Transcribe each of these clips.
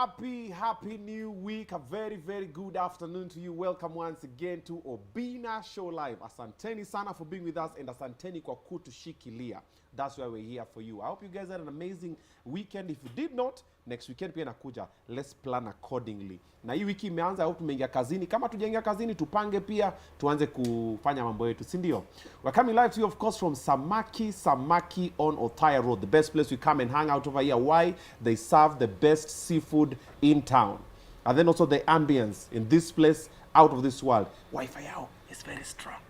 Happy new week. A very good afternoon to you. Welcome once again to Obinna Show Live. Asanteni sana for being with us and asanteni kwa kutushikilia. That's why we're here for you. I hope you guys had an amazing weekend. If you did not, next weekend pia nakuja. Let's plan accordingly. Na hii wiki imeanza, I hope tumeingia kazini. Kama tujaingia kazini, tupange pia tuanze kufanya mambo yetu, si ndio? We're coming live to you, of course, from Samaki on Othaya Road. The best place we come and hang out over here. Why? They serve the best seafood in town. And then also the ambience in this place, out of this world. Wi-Fi yao is very strong.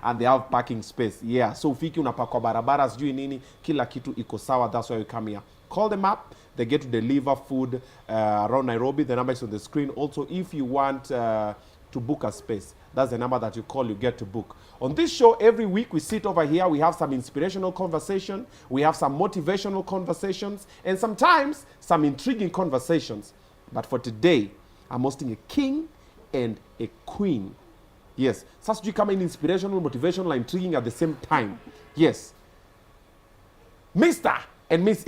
And they have parking space. Yeah, so ufiki unapakwa barabara, sijui nini, kila kitu iko sawa. That's why we come here. Call them up. They get to deliver food around Nairobi. The number is on the screen. Also, if you want to book a space, that's the number that you call, you get to book. On this show, every week we sit over here. We have some inspirational conversation. We have some motivational conversations. And sometimes, some intriguing conversations. But for today, I'm hosting a king and a queen. Yes. Sasa sijui kama inspirational, motivational, and intriguing at the same time. Yes. Mr. and Miss...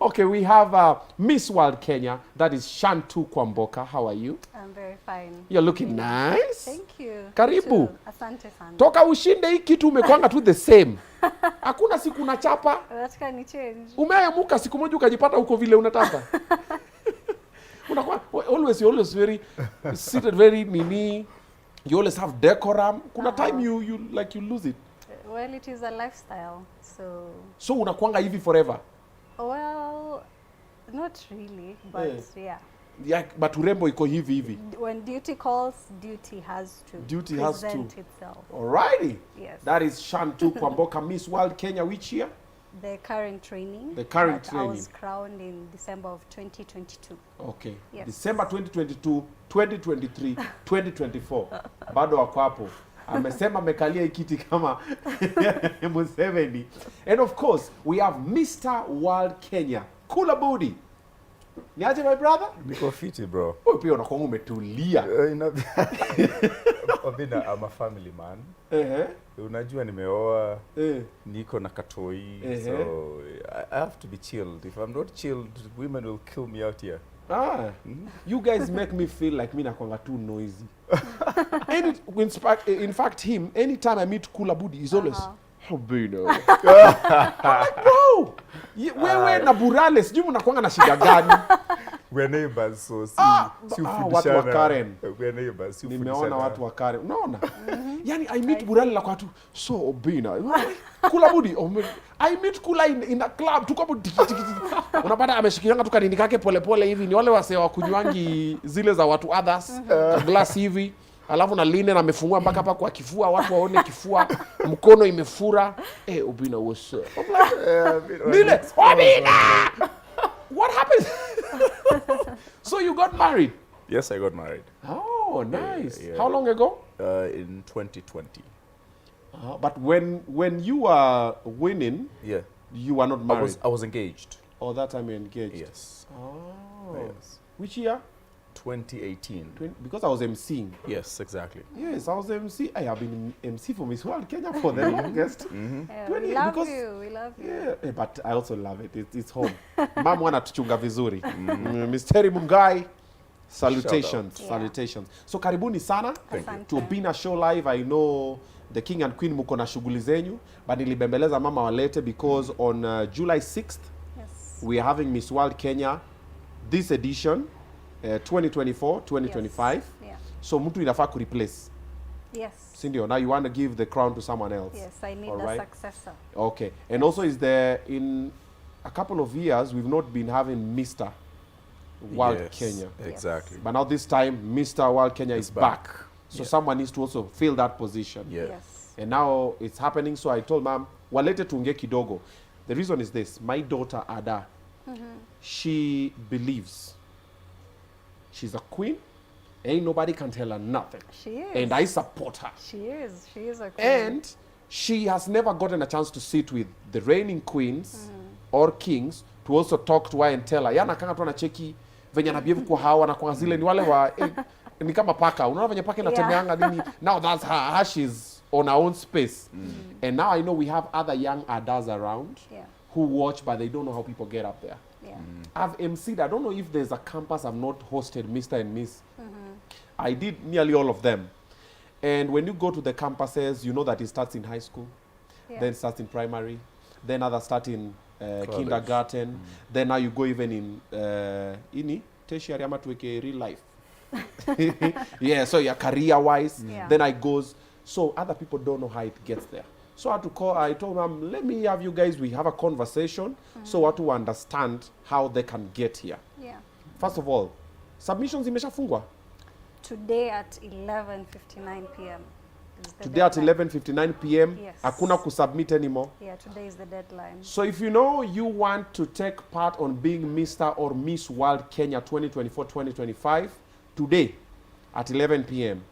Okay, we have Miss World Kenya. That is Chantou Kwamboka. How are you? I'm very fine. You're looking nice. Thank you. Karibu. Asante sana. Toka ushinde hii kitu umekwanga tu the same. Hakuna siku unachapa. Nataka ni change. Umeamuka siku moja ukajipata huko vile unataka. Unakuwa you're always very seated, very nini. You always have decorum. Kuna time you lose it. Well, it is a lifestyle. So unakuanga hivi forever. Well, not really, but yeah. Yeah, but urembo iko hivi. When duty calls, duty has to present itself. Alrighty. Yes. That is Chantou Kwamboka, Miss World Kenya, which year? The current training. The current training. I was crowned in December of 2022. Okay. Yes. December 2022, 2023, 2024. Bado wako hapo. Amesema amekalia ikiti kama Museveni. And of course, we have Mr. World Kenya, Kula Budi. Niaje my brother? Niko fiti bro. Wewe pia unakuwa umetulia. Obinna, I'm a family man. Unajua nimeoa, niko na katoi, so I have to be chilled. If I'm not chilled, women will kill me out here. You guys make me feel like me nakwanga too noisy. In fact, him, anytime I meet Kula Budi, he's always, Obinna. I'm like, bro, wewe na Burale, sijui mnakwanga na shida gani? We're neighbors, so watu wa Karen. We're neighbors, nimeona watu wa Karen. Unaona? Yani, I meet Burale la kwa tu, so Obinna. Kula Budi, I meet Kula in a club, tuko hapo tiki. Unapata ameshikilianga tu kanini kake pole hivi, ni wale wasee wa kunywangi zile za watu others, glass hivi. Alafu na line na amefungua mpaka hapa kwa kifua, watu waone kifua, mkono imefura. Obinna was Nile, Obinna! What happened? So you got married? Yes, I got married. Oh, nice. Yeah. How long ago? In 2020. But when you were winning, you were not married. I was engaged. Oh, that time you engaged. Yes. Oh. Yes. Which year? 2018. Because I was emceeing. Yes, exactly. Yes, I was MC. I have been MC for Miss World Kenya for the longest. We love you. Yeah, but I also love it. It's home. Mom wanatuchunga vizuri. Mr. Mungai, salutations. Salutations. So karibuni sana to Obinna Show Live. I know the king and queen muko na shughuli zenyu, but nilibembeleza mama walete because on July 6th, we are having Miss World Kenya, this edition, 2024, 2025. Yeah. So mtu inafaa ku replace. Yes. Sindio, now you want to give the crown to someone else. Yes, I need a successor. Okay. And also in a couple of years, we've not been having Mr. World Kenya. Exactly. But now this time, Mr. World Kenya is back. So someone needs to also fill that position. Yes. And now it's happening. So I told mom, walete tuongee kidogo. The reason is this. My daughter, Ada, she believes she's a queen. Ain't nobody can tell her nothing. She is. And I support her. She is. She is a queen. And she has never gotten a chance to sit with the reigning queens or kings to also talk to her and tell her. Yana kanga tu anacheki venye anabehave kwa hawa na kwa zile ni wale wa ni kama paka. Unaona venye paka inatembeanga nini? Now that's her. She's on her own space. And now I know we have other young Adas around who watch, but they don't know how people get up there. Yeah. I've emceed. I don't know if there's a campus I've not hosted Mr. and Miss. I did nearly all of them. And when you go to the campuses, you know that it starts in high school, then it starts in primary, then others start in kindergarten, then now you go even in tertiary ama tuweke real life. Yeah, so yeah, career-wise, then I goes. So other people don't know how it gets there. So I had to call, I told them, let me have you guys, we have a conversation, so what to understand how they can get here. Yeah. First of all, submissions imeshafungwa? Today at 11:59 p.m. Today at 11:59 p.m. Yes. Hakuna kusubmit anymore. Yeah, today is the deadline. So if you know you want to take part on being Mr. or Miss World Kenya 2024-2025, today at 11 p.m.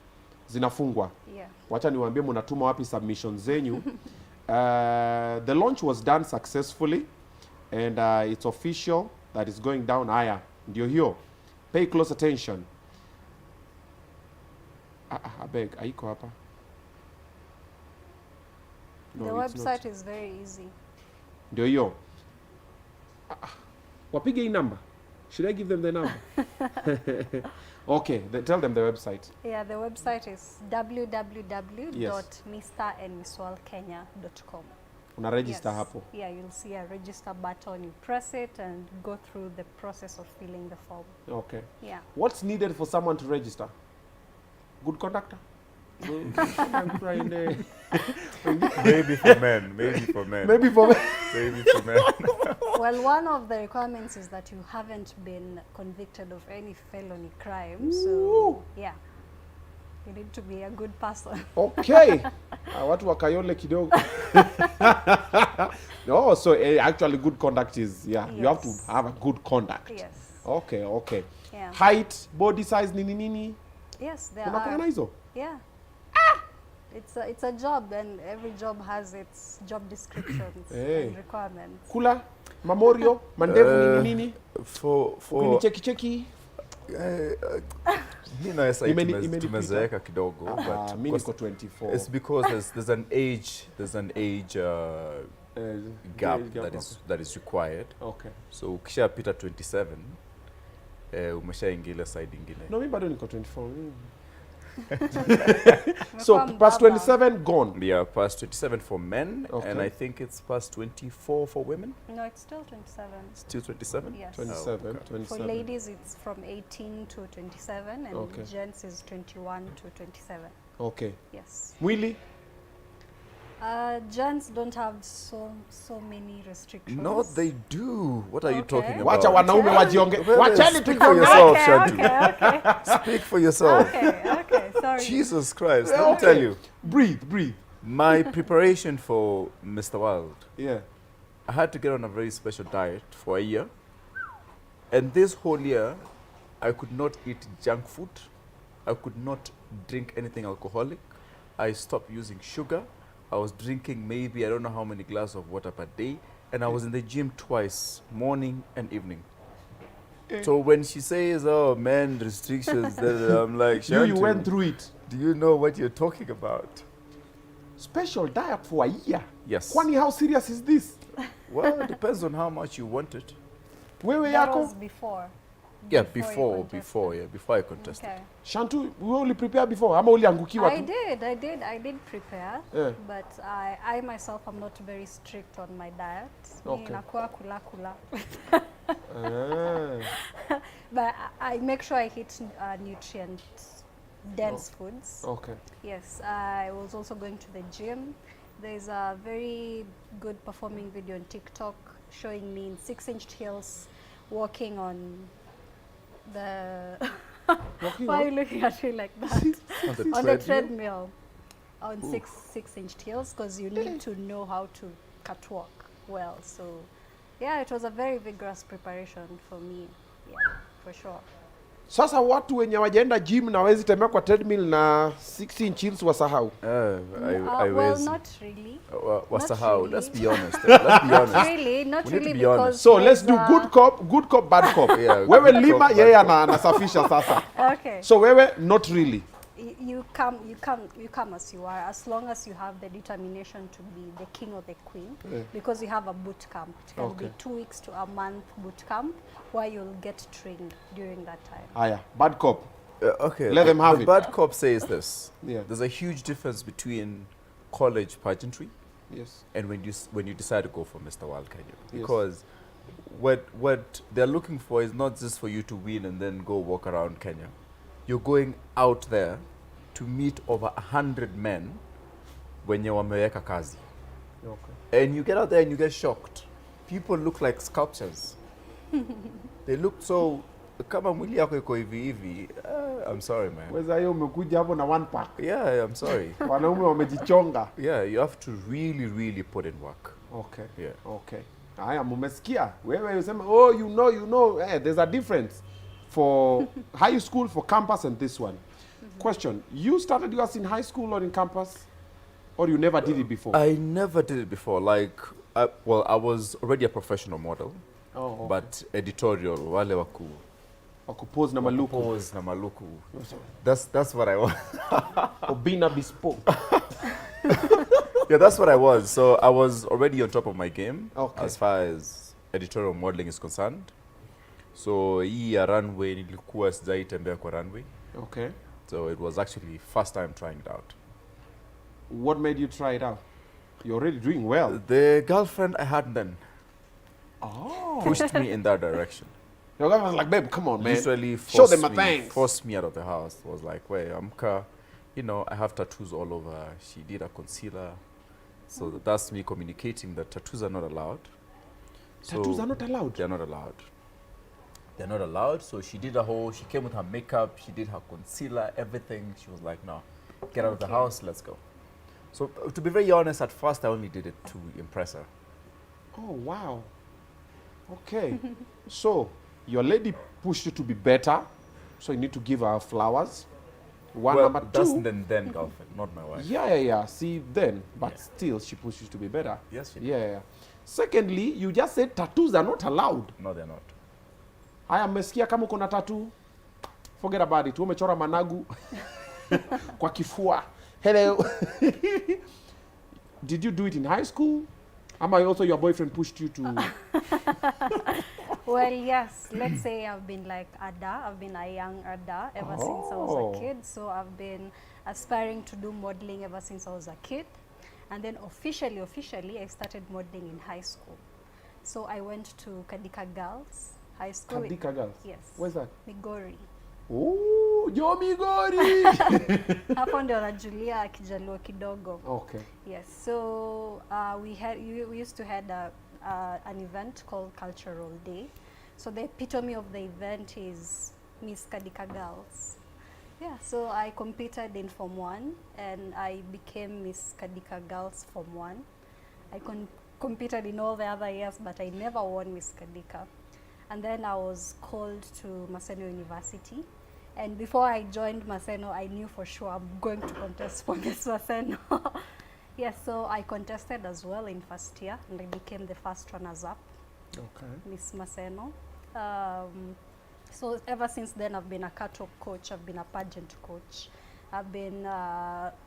zinafungwa. Yeah. Wacha niwaambie mnatuma wapi submissions zenyu. The launch was done successfully and it's official that it's going down. Haya, ndio hiyo. Pay close attention. I beg, haiko hapa. No, The it's website not. is very easy. Ndio hiyo. Wapige hii number. Should I give them the number? Okay, tell them the website. Yeah, the website is www.mrandmisswalkenya.com. Una register hapo. Yeah, you'll see a register button. You press it and go through the process of filling the form. Okay. Yeah. What's needed for someone to register? Good conductor? Maybe for men. Maybe for men. Maybe for men. Maybe for men. Well, one of the requirements is that you haven't been convicted of any felony crime. So, yeah, you need to be a good person. Okay. Watu wakayole kidogo. No, so actually good conduct is, yeah, you have to have a good conduct. Yes. Okay, okay. Yeah. Height, body size, nini nini? Yes, there Kuna are. hizo? Yeah. It's a job, and every job has its job descriptions and requirements. Kula, Mamorio, Mandevu, nini nini? For cheki. Mimi na sasa tumezeeka kidogo, but mimi niko 24. It's because there's an age gap that is required. Okay. So ukishapita 27 umeshaingia side ingine. No, mimi bado niko 24. So past 27 gone. Yeah, past 27 for men, okay. And I think it's past 24 for women. No, it's still 27. Still 27? Yes. 27, oh, okay. 27. For ladies, it's from 18 to 27, and okay. gents is 21 to 27. Okay. Yes. Mwili? Gents don't have so many restrictions. No, they do. What are you talking about? Wacha wanaume wajionge. Wacheni Speak for yourself, Chantou. Okay. Speak for yourself. Okay, sorry. Jesus Christ, let me tell you. Breathe. My preparation for Mr. World. Yeah. I had to get on a very special diet for a year. And this whole year, I could not eat junk food. I could not drink anything alcoholic. I stopped using sugar. I was drinking maybe, I don't know how many glasses of water per day. And I was in the gym twice, morning and evening. So when she says, oh, man, restrictions, I'm like, Chantou, you went through it. Do you know what you're talking about? Special diet for a year? Yes. Kwani, how serious is this? Well, it depends on how much you want it. Wewe That yako? was before. Yeah, before before I contested. Okay. Chantou, we only prepare before? Ama uliangukiwa tu? I did prepare, but I myself am not very strict on my diet. Okay. Nakuwa kula. But I make sure I eat nutrient-dense foods. Okay. Yes, I was also going to the gym. There's a very good performing video on TikTok showing me in 6-inch heels walking on the... Why are you looking at me like that? On the treadmill. On 6-inch heels, because you need to know how to catwalk well. So, yeah, it was a very vigorous preparation for me. Yeah, for sure. Sasa watu wenye wajaenda gym na wezi tembea kwa treadmill na 16 inches wasahau. Well, not really. Wasahau. Not Let's really. be honest. Let's be honest. Not We really, need to be because honest. So let's do good cop, bad cop. Yeah, Wewe good lima, cop, yeye bad cop. anasafisha sasa. Okay. So wewe, not really. you come as you are, as long as you have the determination to be the king or the queen, because you have a boot camp. It can be 2 weeks to a month boot camp where you'll get trained during that time. Yeah. Bad cop. Okay. Let them have the it. bad cop says this. Yeah. There's a huge difference between college pageantry Yes. and when you decide to go for Mr. World Kenya. Yes. Because what they're looking for is not just for you to win and then go walk around Kenya. You're going out there to meet over 100 men wenye wameweka kazi. Okay. And you get out there and you get shocked. People look like sculptures. They look so kama mwili yako iko hivi hivi. I'm sorry, man. Weza hiyo umekuja hapo na one pack. Yeah, I'm sorry. Wanaume wamejichonga. Yeah, you have to really put in work. Okay. Yeah. Okay. Haya, mumesikia. Wewe usema, oh, you know. There's a difference for high school, for campus, and this one. Question, you started yours in high school or in campus? Or you never did it before? I never did it before. Like, I was already a professional model. Oh, okay. But editorial, wale waku. Wakupose na maluku. Pose na maluku. That's what I was. Obinna bespoke. Yeah, that's what I was. So I was already on top of my game as far as editorial modeling is concerned. So hii ya runway nilikuwa sijaitembea kwa runway. Okay. So it was actually first time trying it out. What made you try it out? You're already doing well. The girlfriend I had then pushed me in that direction. Your girlfriend was like, babe, come on, man. Literally Show them a thanks. forced me out of the house. Was like, wait, I have tattoos all over. She did a concealer. So that's me communicating that tattoos are not allowed. Tattoos are not allowed? They're not allowed. They're not allowed. So she came with her makeup, she did her concealer, everything. She was like, no, get out of the house, let's go. So to be very honest, at first I only did it to impress her. Oh, wow. Okay. So your lady pushed you to be better. So you need to give her flowers. Number that's two. then girlfriend, not my wife. Yeah. See, then. But still, she pushed you to be better. Yes, she did. Yeah. Secondly, you just said tattoos are not allowed. No, they're not. Haya, mmesikia kama uko na tattoo? Forget about it. Umechora managu kwa kifua. Hello. Did you do it in high school? Ama also your boyfriend pushed you to... Well, yes. Let's say I've been like Ada. I've been a young Ada ever since I was a kid. So I've been aspiring to do modeling ever since I was a kid. And then officially, I started modeling in high school. So I went to Kadika Girls High School. Kadika Girls? Yes. Where's that? Migori. Oh, yo Migori! Hapo ndio najulia kijaluo kidogo. Okay. Yes. So we used to had an event called Cultural Day. So the epitome of the event is Miss Kadika Girls. Yeah, so I competed in Form 1 and I became Miss Kadika Girls Form 1. I competed in all the other years, but I never won Miss Kadika. And then I was called to Maseno University. And before I joined Maseno, I knew for sure I'm going to contest for Miss Maseno. Yes, so I contested as well in first year and I became the first runners-up. Okay. Miss Maseno. So ever since then, I've been a catwalk coach, I've been a pageant coach. I've been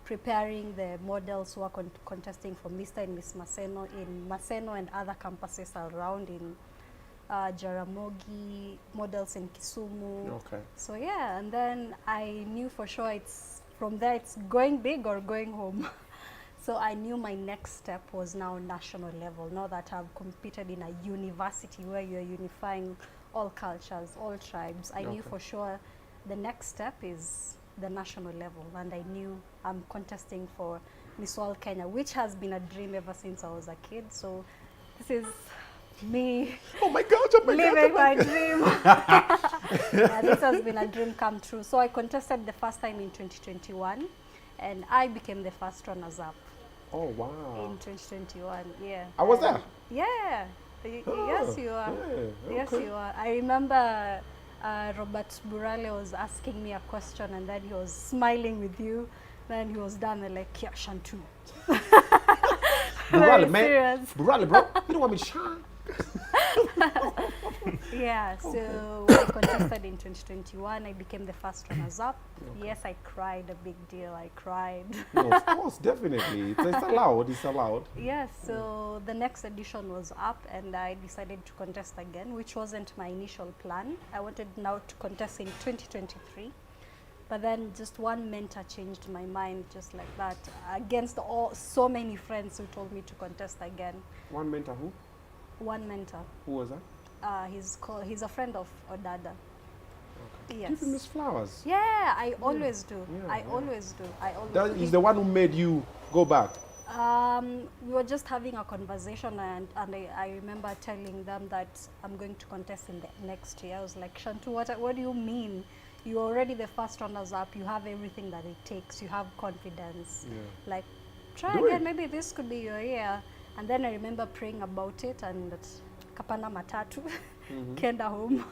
preparing the models who are contesting for Mr. and Miss Maseno in Maseno and other campuses around in Jaramogi, models in Kisumu. Okay. So yeah, and then I knew for sure from there it's going big or going home. So I knew my next step was now national level, now that I've competed in a university where you're unifying all cultures, all tribes. I knew for sure the next step is the national level, and I knew I'm contesting for Miss World Kenya, which has been a dream ever since I was a kid. So this is me living my dream. Yeah, this has been a dream come true. So I contested the first time in 2021 and I became the first runners-up. Oh, wow. In 2021, yeah. I was there? Yeah. Yes, you are. Yeah, yes, you are. I remember Robert Burale was asking me a question and then he was smiling with you. Then he was done and like, yeah, Chantou. Burale, man. Burale, bro. You don't want me to shine. Yeah, so I contested in 2021. I became the first runners-up. Okay. Yes, I cried, a big deal. I cried. No, of course, definitely. It's allowed. It's allowed. Yes, so the next edition was up and I decided to contest again, which wasn't my initial plan. I wanted now to contest in 2023. But then just one mentor changed my mind just like that. Against so many friends who told me to contest again. One mentor who? One mentor. Who was that? He's a friend of Odada. Okay. Yes. Give him his flowers. Yeah, I always do. Yeah, I yeah. always do. I always That do. is the one who made you go back. We were just having a conversation and I remember telling them that I'm going to contest in the next year. I was like, Chantou, what do you mean? You're already the first runners up. You have everything that it takes. You have confidence. Yeah. Like, try Do again. it. Maybe this could be your year. And then I remember praying about it and kapanda matatu, kenda home.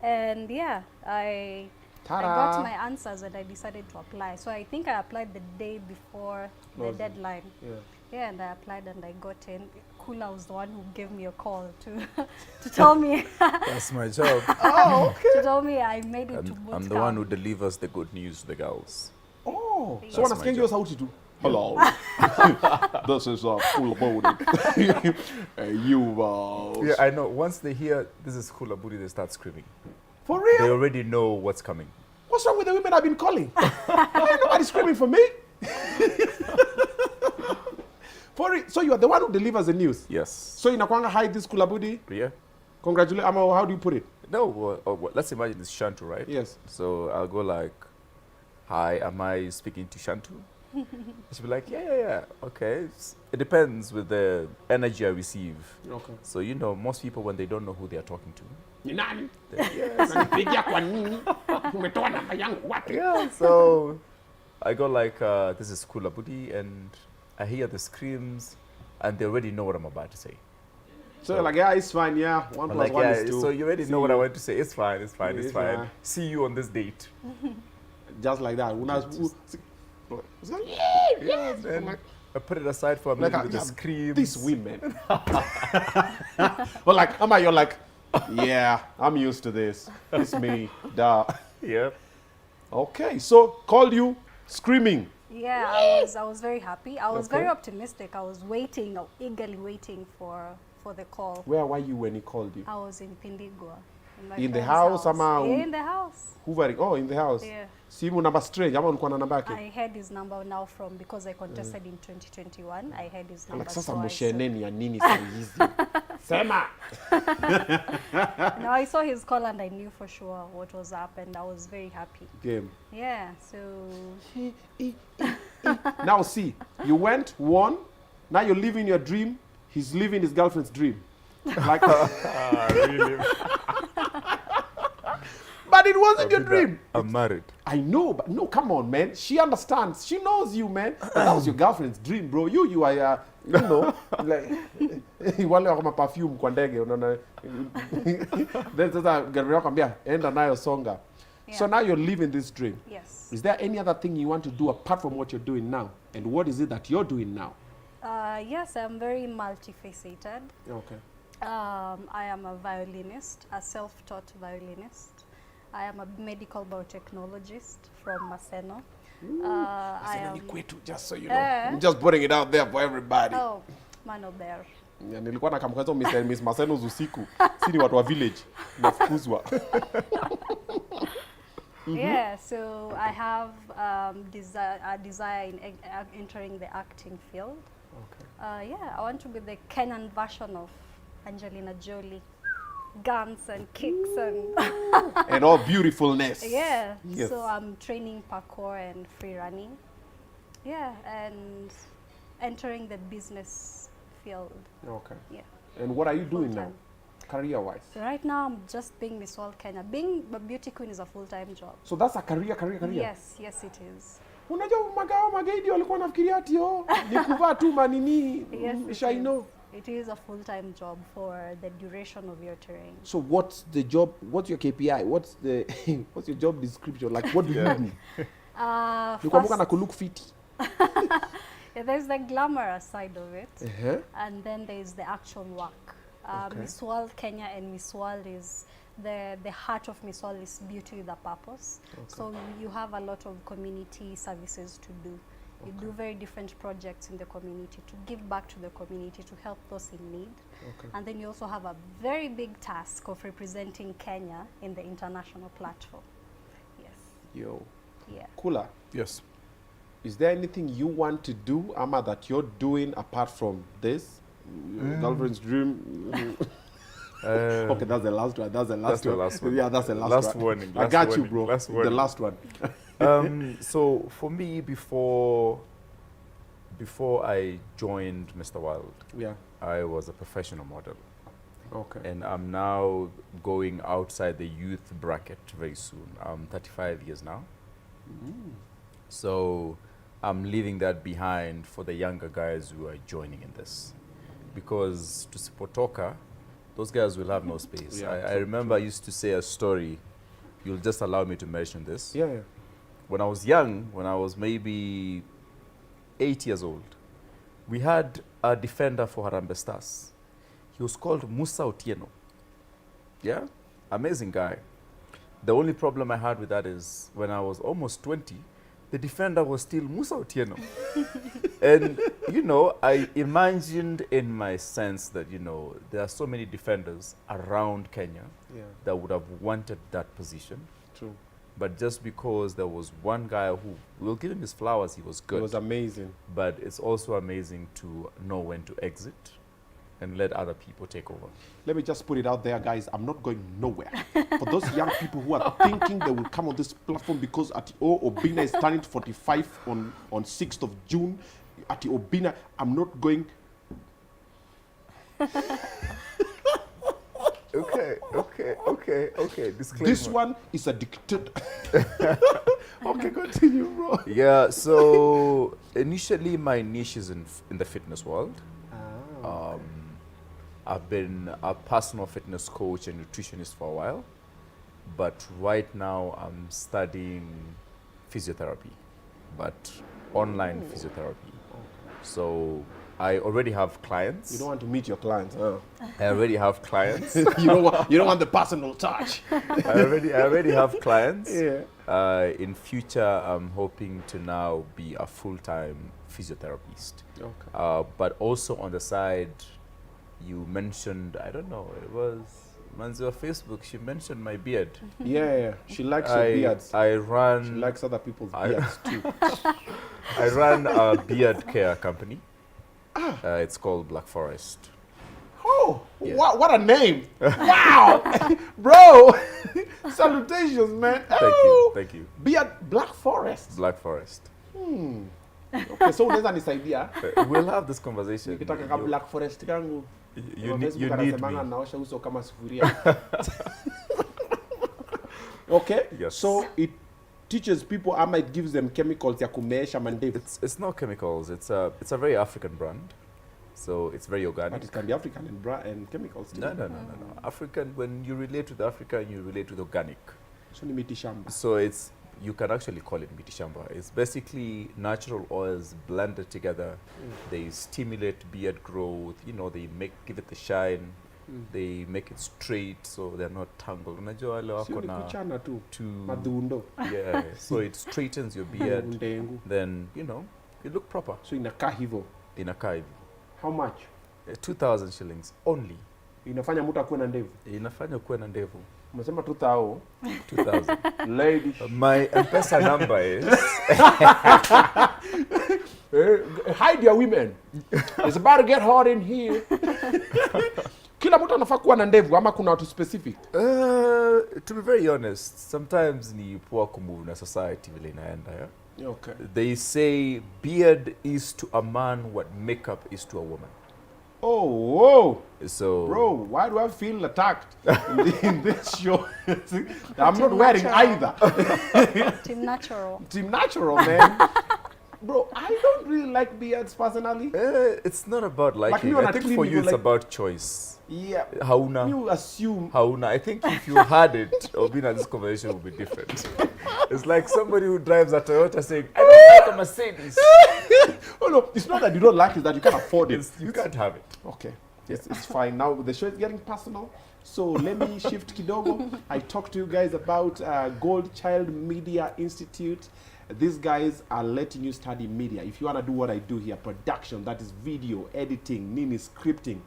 And yeah, I got my answers and I decided to apply. So I think I applied the day before the Closing. deadline. Yeah. Yeah, and I applied and I got in. Kula was the one who gave me a call to tell me That's my job. Oh, okay. to tell me I made it to boot I'm the one who delivers the good news to the girls. Oh, That's so my wanasikia job. sauti tu. Hello. This is Kula Budi. Yeah, I know. Once they hear this is Kula Budi, they start screaming. For They real? already know what's coming. What's wrong with the women I've been calling? Why ain't nobody screaming for me? For real? So you are the one who delivers the news. Yes. So inakwanga, hi, this Kula Budi. Yeah. Congratulate. How do you put it? No, let's imagine it's Chantou, right? Yes. So I'll go like, hi, am I speaking to Chantou? She'll be like, yeah. Okay. It depends with the energy I receive. Okay. So, you know, most people, when they don't know who they are talking to, Ni nani? yes. Unanipigia kwa nini? Umetoa namba yangu wapi? Yeah, so I go like, this is Kula Budi, and I hear the screams, and they already know what I'm about to say. So you're like, yeah, it's fine, yeah. One I'm plus like, one yeah, is two. so you already See know what I you. want to say. It's fine, it's fine, Yeah, it's it's fine. fine. See you on this date. Just like that. It's like, Yeah, then I put it aside for a minute with the screams. These women. Well, like, Amma, you're like, yeah, I'm used to this. It's me. Duh. Yeah. Okay, so called you screaming. Yeah, I was very happy. I was Okay. very optimistic. I was waiting, eagerly waiting for the call. Where were you when he called you? I was in Pindigua. My In the friend's house, ama In the house. Hoovering. Oh, in the house. Yeah. Simu number strange. Ama ulikuwa na namba yake? I had his number now because I contested in 2021. I had his number. Like, sasa so I msheneni ya nini saa hizi? Sema. No, I saw his call and I knew for sure what was up and I was very happy. Game. Yeah, so Now see, you went, won. Now you're living your dream. He's living his girlfriend's dream. Like, Really? but it wasn't your Obinna, dream. I'm married. I know, but no, come on, man. She understands. She knows you, man. But that was your girlfriend's dream, bro. You are, you know, like, wale wako perfume kwa ndege, unaona. Then sasa girlfriend yako ambia, enda nayo songa. So Yeah. now you're living this dream. yes. Is there any other thing you want to do apart from what you're doing now? And what is it that you're doing now? Yes, I'm very multi-faceted. Okay. I am a violinist, a self-taught violinist. I am a medical biotechnologist from Maseno. I am. Just so you know. I'm just putting it out there for everybody. Oh, Mano Bear. Yeah, nilikuwa na kamkwezo Miss Masenos usiku. Si ni watu wa village. Nafukuzwa. Yeah, so I have a desire in entering the acting field. Okay. Yeah, I want to be the Kenyan version of Angelina Jolie. Guns and kicks and And all beautifulness. yeah. Yes. So I'm training parkour and free running. Yeah, and entering the business field. Okay. Yeah. And what are you doing now, Full-time. career-wise? So right now I'm just being Miss World Kenya. Being a beauty queen is a full-time job. So that's a career. Yes, yes it is. Unajua magao magaidi walikuwa nafikiria ati ni kuvaa tu manini. Yes, it Shaino. It is a full-time job for the duration of your terrain. So what's the job? What's your KPI? What's your job description? Like, what do you do? Nikwambuka na kulook fit. Yeah, there's the glamorous side of it, Uh-huh. and then there's the actual work. Okay. Miss World Kenya and Miss World is the heart of Miss World is beauty with a purpose. Okay. So you have a lot of community services to do. You do very different projects in the community to give back to the community, to help those in need. Okay. And then you also have a very big task of representing Kenya in the international platform. Yes. Yo. Yeah. Kula, Yes. is there anything you want to do, Ama, that you're doing apart from this? Girlfriend's dream? Okay, that's the last one. That's the last That's the one. last one. Yeah, that's the last, Last one. warning, I last got you, warning, bro. last The warning. last one. So for me, before I joined Mr. Wild, Yeah. I was a professional model. Okay. And I'm now going outside the youth bracket very soon. I'm 35 years now. So I'm leaving that behind for the younger guys who are joining in this. Because to Sipotoka, those guys will have no space. Yeah, I remember I used to say a story. You'll just allow me to mention this. Yeah, yeah. When I was young, when I was maybe 8 years old, we had a defender for Harambee Stars. He was called Musa Otieno. Yeah? Amazing guy. The only problem I had with that is when I was almost 20, the defender was still Musa Otieno. And, you know, I imagined in my sense that, you know, there are so many defenders around Kenya Yeah. that would have wanted that position. True. But just because there was one guy who, we'll give him his flowers, he was good. It was amazing. But it's also amazing to know when to exit and let other people take over. Let me just put it out there, guys. I'm not going nowhere. For those young people who are thinking they will come on this platform because at Obinna is turning 45 on 6th of June. At Obinna, I'm not going. Okay. Disclaimer. This one is a dictator. Okay, continue, bro. Yeah, so initially my niche is in the fitness world. I've been a personal fitness coach and nutritionist for a while, but right now I'm studying physiotherapy, but online physiotherapy. So I already have clients. You don't want to meet your clients, huh? I already have clients. you don't want the personal touch. I already have clients. Yeah. In future, I'm hoping to now be a full-time physiotherapist. Okay. But also on the side, you mentioned, I don't know, it was Manzi on Facebook, she mentioned my beard. Yeah. She likes your beards. I She run, likes other people's beards too. I run a beard care company. It's called Black Forest. Oh, Yeah. what a name! Wow, bro! Salutations, man. Thank you. Beard Black Forest. Black Forest. Okay, so unaweza nisaidia We'll have this conversation. nikitaka ka Black Forest kangu. You need anasemanga me. naosha uso kama sufuria. Okay, Yes. so it teaches people, ama it gives them chemicals ya kumeesha mandevu. It's not chemicals. It's a very African brand, so it's very But organic. it can be African and chemicals too. No. African. When you relate to the African, you relate with organic. So ni miti shamba. So you can actually call it mitishamba. It's basically natural oils blended together. They stimulate beard growth. You know, they give it the shine. They make it straight, so they're not tangled. Unajua wale wako Sio ni na kuchana tu. to Madhundo. yeah. So it straightens your beard. Ndengu. Then you know you look proper. So inakaa hivyo. Inakaa hivi. How much? 2,000 shillings only. Inafanya mtu akuwe na ndevu. Inafanya kuwe na ndevu. Umesema 2000. 2,000. Lady. My M-Pesa number is Hide your women. It's about to get hot in here. Kila mtu anafaa kuwa na ndevu ama kuna watu specific? to be very honest, sometimes ni poor kumove na society vile inaenda, yeah? Okay. They say beard is to a man what makeup is to a woman. Oh, whoa. So Bro, why do I feel attacked in this show? I'm not Team wearing natural. either. Team Natural. Team natural, man. Bro, I don't really like beards personally. it's not about liking. me when I I think clean, for you you go it's like- about choice. Yeah. Hauna. You assume. Hauna. I think if you had it, Obinna, this conversation would be different. It's like somebody who drives a Toyota saying, I don't like a Mercedes. Oh no, it's not that you don't like it, that you can't afford it. You can't have it. Okay. It's fine. Now the show is getting personal. So let me shift kidogo. I talked to you guys about Gold Child Media Institute. These guys are letting you study media. If you want to do what I do here, production, that is video, editing, nini, scripting,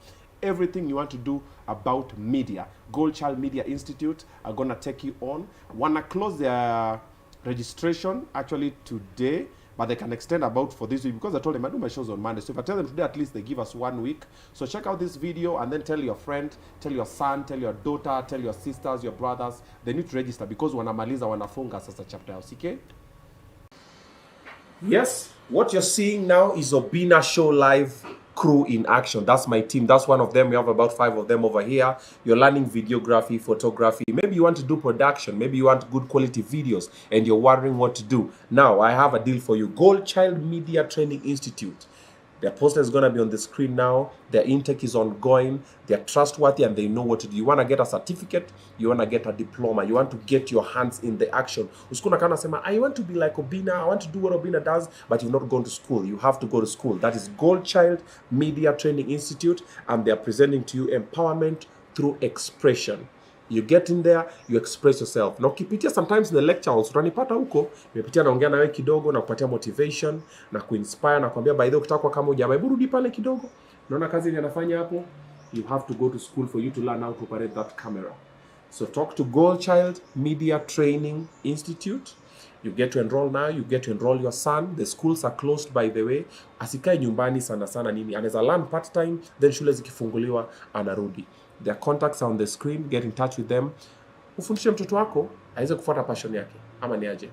everything you want to do about media, Gold Child Media Institute are going to take you on. Want to close their registration actually today, but they can extend about for this week because I told them I do my shows on Monday. So if I tell them today, at least they give us 1 week. So check out this video and then tell your friend, tell your son, tell your daughter, tell your sisters, your brothers. They need to register because wanamaliza wanafunga sasa chapter house, okay? Yes, what you're seeing now is Obinna Show Live crew in action. That's my team. That's one of them. We have about 5 of them over here. You're learning videography, photography. Maybe you want to do production. Maybe you want good quality videos and you're wondering what to do. Now, I have a deal for you. Gold Child Media Training Institute. Their poster is going to be on the screen now. Their intake is ongoing. They're trustworthy and they know what to do. You want to get a certificate. You want to get a diploma. You want to get your hands in the action. Usikuna kana sema, I want to be like Obinna. I want to do what Obinna does, but you've not gone to school. You have to go to school. That is Gold Child Media Training Institute, and they're presenting to you empowerment through expression. You get in there, you express yourself. Na ukipitia sometimes in the lecture halls, utanipata huko, nimepitia naongea na wewe kidogo na kupatia motivation na kuinspire na kuambia by the way ukitaka kwa kama ujamaa, hebu rudi pale kidogo. Unaona kazi ile anafanya hapo? You have to go to school for you to learn how to operate that camera. So talk to Gold Child Media Training Institute. You get to enroll now, you get to enroll your son. The schools are closed by the way. Asikae nyumbani sana sana nini. Anaweza learn part time, then shule zikifunguliwa anarudi. Their contacts are on the screen. Get in touch with them. Ufundishe mtoto wako aweze kufuata passion yake ama ni aje.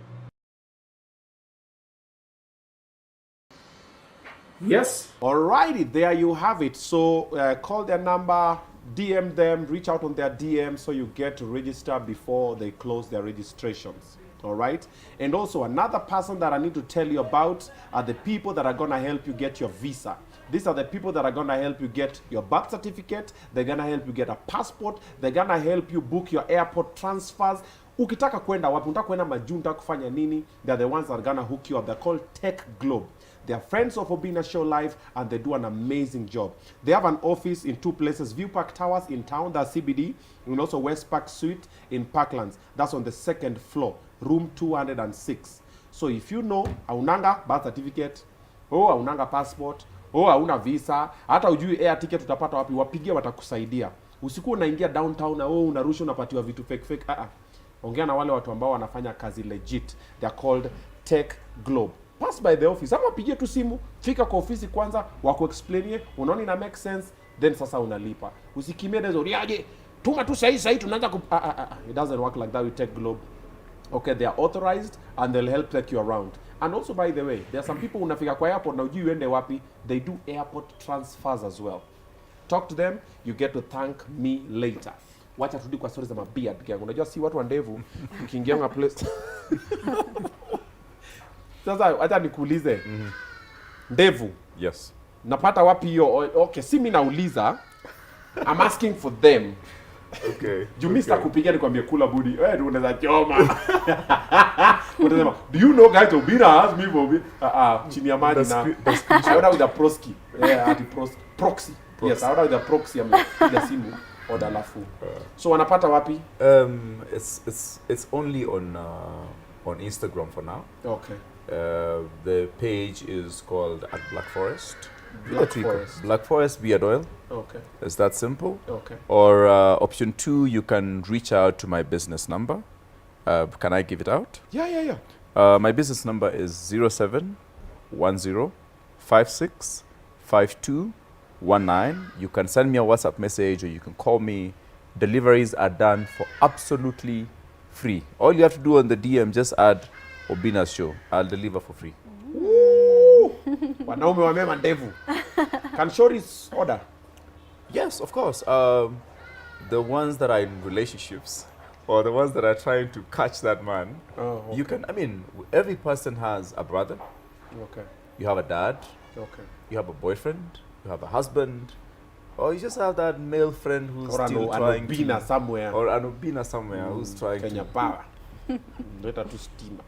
Yes. Alrighty, there you have it. So call their number, DM them, reach out on their DM so you get to register before they close their registrations. All right. And also another person that I need to tell you about are the people that are going to help you get your visa. These are the people that are going to help you get your birth certificate. They're going to help you get a passport. They're going to help you book your airport transfers. Ukitaka kwenda wapi, unataka kwenda majuu, unataka kufanya nini, they're the ones that are going to hook you up. They're called Tech Globe. They're friends of Obinna Show Live and they do an amazing job. They have an office in 2 places, View Park Towers in town, that's CBD, and also West Park Suite in Parklands. That's on the 2nd floor, room 206. So if you know, haunanga birth certificate, haunanga passport, hauna visa, hata ujui air ticket utapata wapi, wapigie watakusaidia. Usiku unaingia downtown na unarusha unapatiwa vitu fake. Ongea na wale watu ambao wanafanya kazi legit. They're called Tech Globe. Pass by the office. Ama pigie tu simu, fika kwa ofisi kwanza, wako explainie, unaona ina make sense, then sasa unalipa. Usikimie dezo, riaje, tuma tu sahi tunaanza ku It doesn't work like that with Tech Globe. Okay, they are authorized and they'll help take you around. And also, by the way, there are some people unafika kwa airport na ujui uende wapi, they do airport transfers as well. Talk to them, you get to thank me later. Wacha turudi kwa stories za mabeard gang. Unajua si watu wa ndevu ukiingia nga place. Sasa hata nikuulize. Ndevu. Yes. Napata wapi hiyo? Okay, si mimi nauliza. I'm asking for them. Okay. Jumista kupigia nikwambie Kula Budi. Wewe ndio unaweza choma. Unasema, do you know guys Obinna has me for chini ya maji na I order with a proxy. Ati proxy. Yes, I order with a proxy ya simu order alafu. So wanapata wapi? It's only on Instagram for now. Okay. The page is called at Black Forest. Black Forest Beard Oil. Okay. It's that simple. Okay. Or option 2, you can reach out to my business number. Can I give it out? Yeah. My business number is 0710565219. You can send me a WhatsApp message or you can call me. Deliveries are done for absolutely free. All you have to do on the DM, just add Obinna's show. I'll deliver for free. Wanaume wamema ndevu. Can shorties order? Yes, of course. The ones that are in relationships or the ones that are trying to catch that man, okay. You can, every person has a brother. Okay. You have a dad. Okay. You have a boyfriend. You have a husband. Or you just have that male friend who's or still trying Obinna somewhere. Or an Obinna somewhere who's trying Kenya to... power. Better to steam.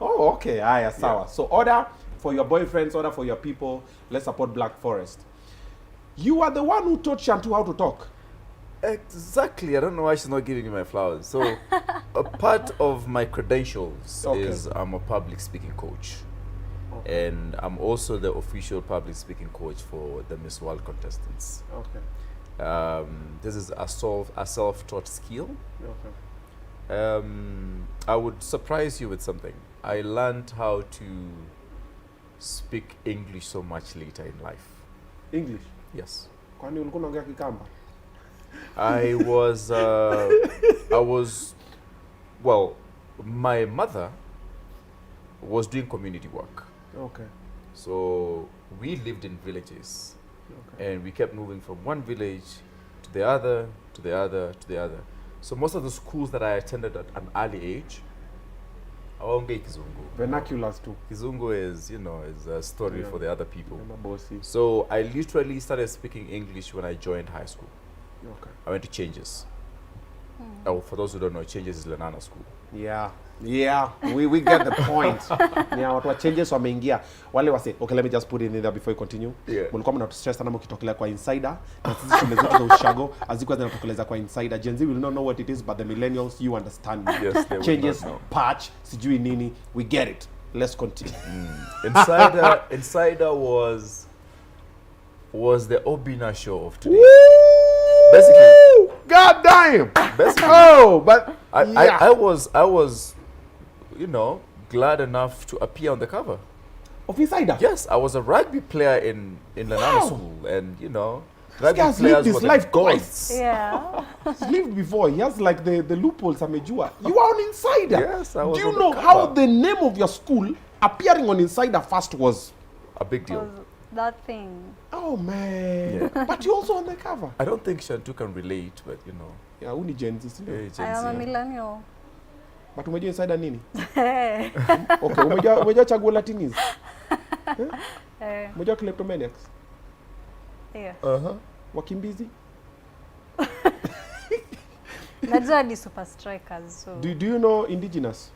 Oh, okay. Aya, sawa. Yeah. So order for your boyfriends, order for your people. Let's support Black Forest. You are the one who taught Chantou how to talk. Exactly. I don't know why she's not giving me my flowers. So, a part of my credentials is I'm a public speaking coach. Okay. And I'm also the official public speaking coach for the Miss World contestants. Okay. This is a self-taught skill. Okay. I would surprise you with something. I learned how to speak English so much later in life. English? Yes. Kwani ulikuwa unaongea Kikamba? Well, my mother was doing community work. Okay. So we lived in villages. Okay. And we kept moving from one village to the other, to the other, to the other. So most of the schools that I attended at an early age, awaongei Kizungu. Vernaculars too. Kizungu is, is a story for the other people. Bossy. So I literally started speaking English when I joined high school. Okay. I went to Changes. Oh, for those who don't know, Changes is Lenana school. Yeah. Yeah, we get the point. Yeah, watu wa Changes wameingia. Wale wase, okay, let me just put it in there before you continue. Yeah. Mlikuwa mnatustress sana mkitokelea kwa insider. Na sisi shule zetu za ushago hazikuwa zinatokeleza kwa insider. Gen Z will not know what it is, but the millennials, you understand me. Yes, they Changes, patch, sijui nini, we get it. Let's continue. Insider was the Obinna show of today. Woo! Basically. God damn! Basically. Oh, but I was glad enough to appear on the cover. Of Insider? Yes, I was a rugby player in Lenana school, and rugby guy's players lived his were the life gods. Yeah. He's lived before. He has like the loopholes amejua. You are on Insider. Yes, I was. Do you on know the how cover. the name of your school appearing on Insider first was? A big deal. That thing. Oh man. Yeah. But you also on the cover. I don't think Chantou can relate, but Yeah, uni Gen Z, si ndio? Gen I am a Z. millennial. But umejua Insider nini? Hey. Okay, umejua chaguo la teenies? Umejua kleptomaniacs? Yeah. Wakimbizi? Najua ni super strikers. So. Do you know indigenous?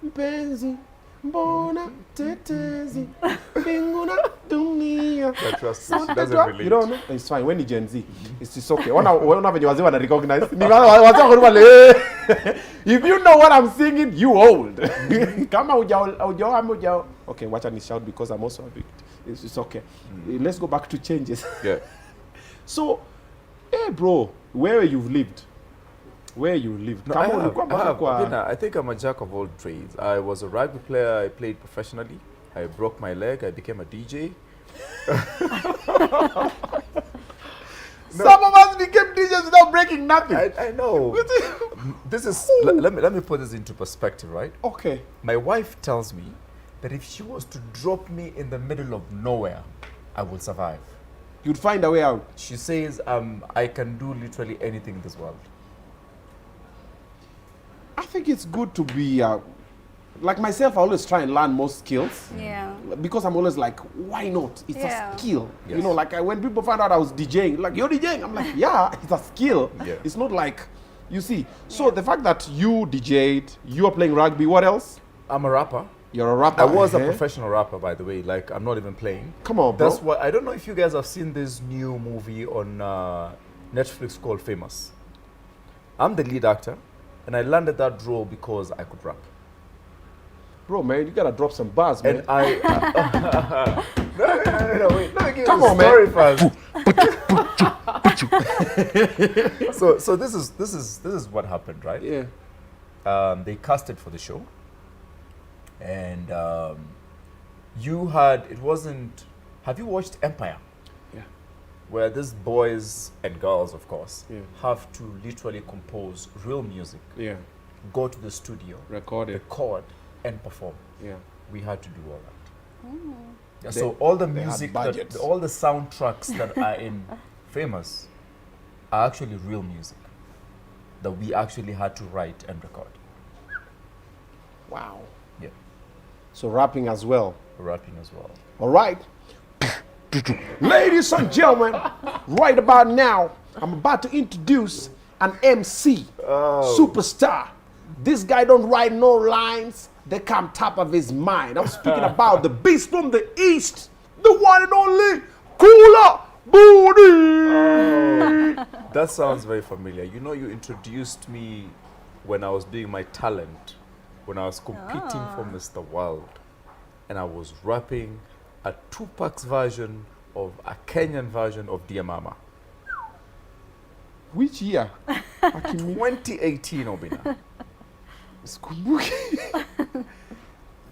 Mpenzi, mbona tetezi, mbingu na dunia. Trust me, she doesn't relate. You don't know? It's fine. When you Gen Z, it's okay. Wana venye wazee wana recognize. Ni wazee wako wale. If you know what I'm singing, you old. Kama hujao. Okay, watch and shout because I'm also a bit. It's okay. Let's go back to Changes. Yeah. So, hey bro, where you've lived? Where you lived? No, I think I'm a jack of all trades. I was a rugby player. I played professionally. I broke my leg. I became a DJ. Some of us became DJs without breaking nothing. I know. This is let me put this into perspective, right? Okay. My wife tells me that if she was to drop me in the middle of nowhere, I will survive. You'd find a way out. She says I can do literally anything in this world. I think it's good to be, like myself, I always try and learn more skills. Yeah. Because I'm always like, why not? It's a skill. Yes. You know, like when people find out I was DJing, like, you're DJing? I'm like, yeah, it's a skill. Yeah. It's not like, you see. So the fact that you DJ'd, you are playing rugby, what else? I'm a rapper. You're a rapper. I was a professional rapper, by the way. Like, I'm not even playing. Come on, bro. That's why, I don't know if you guys have seen this new movie on Netflix called Famous. I'm the lead actor, and I landed that role because I could rap. Bro, man, you gotta drop some bars, man. And I... no, wait. Let me give Come you on, story first. So this is what happened, right? Yeah. They casted for the show. And have you watched Empire? Yeah. Where these boys and girls, of course, Yeah. have to literally compose real music, Yeah. go to the studio, Record it. record, and perform. Yeah. We had to do all that. Yeah, They- so all the they had music, budgets. all the soundtracks that are in Famous are actually real music that we actually had to write and record. Wow. Yeah, So rapping as well. rapping as well. All right. Ladies and gentlemen, right about now, I'm about to introduce an MC, superstar, This guy don't write no lines. They come top of his mind. I'm speaking about the beast from the east, the one and only Kula Budi. That sounds very familiar. You know, you introduced me when I was doing my talent, when I was competing for Mr. World, and I was rapping a Tupac's version of a Kenyan version of Dear Mama. Which year? 2018, Obinna. Sikumbuki.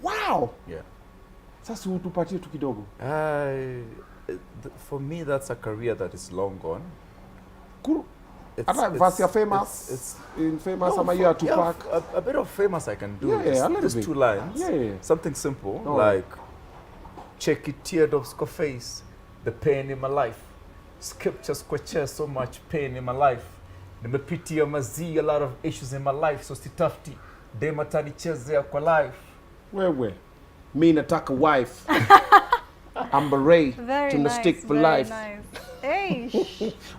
Wow. Yeah. Sasa utupatie tu kidogo. For me, that's a career that is long gone. Cool. Verse famous. It's in famous ama you are Tupac. a bit of famous I can do. Yeah, Just- a little just bit. 2 lines. Yeah. Something simple Oh. like, check it, teardrops go face, the pain in my life. Scriptures question so much pain in my life. Nimepitia mazi, a lot of issues in my life, so sitafti. Dema tanichezea kwa life. Wewe. Me nataka wife. I'm Ray. Very Tuna nice. stick for very life. Nice. Hey,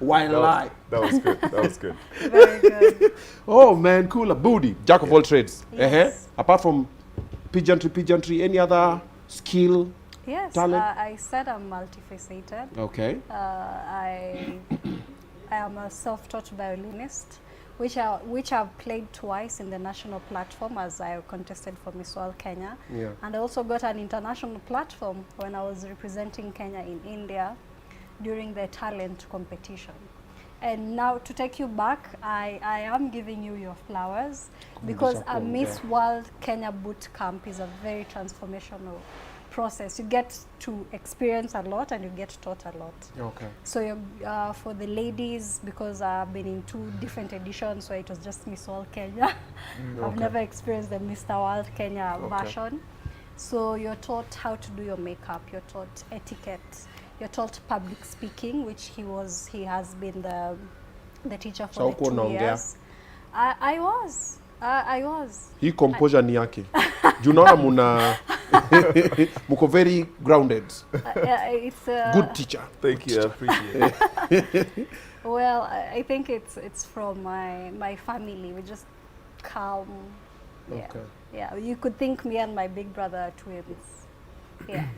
Why lie? That was good. That was good. very good. Oh man, Kula Budi, jack of all trades. Yes. Apart from pageantry, any other skill? Yes, Talent? I said I'm multi-faceted. Okay. I am a self-taught violinist, which I've played twice in the national platform as I contested for Miss World Kenya. Yeah. And I also got an international platform when I was representing Kenya in India during the talent competition. And now to take you back, I am giving you your flowers because a Miss World Kenya boot camp is a very transformational process. You get to experience a lot and you get taught a lot. Okay. So for the ladies, because I've been in 2 different editions, so it was just Miss World Kenya. I've never experienced the Mr. World Kenya version. So you're taught how to do your makeup, you're taught etiquette, you're taught public speaking, which he has been the teacher for the 2 years. I was. Hii composure ni yake. Junaona muna muko very grounded. It's a Good teacher. Thank you. I appreciate it. Well, I think it's from my family. We just calm. Yeah. Okay. Yeah, you could think me and my big brother are twins. Yeah.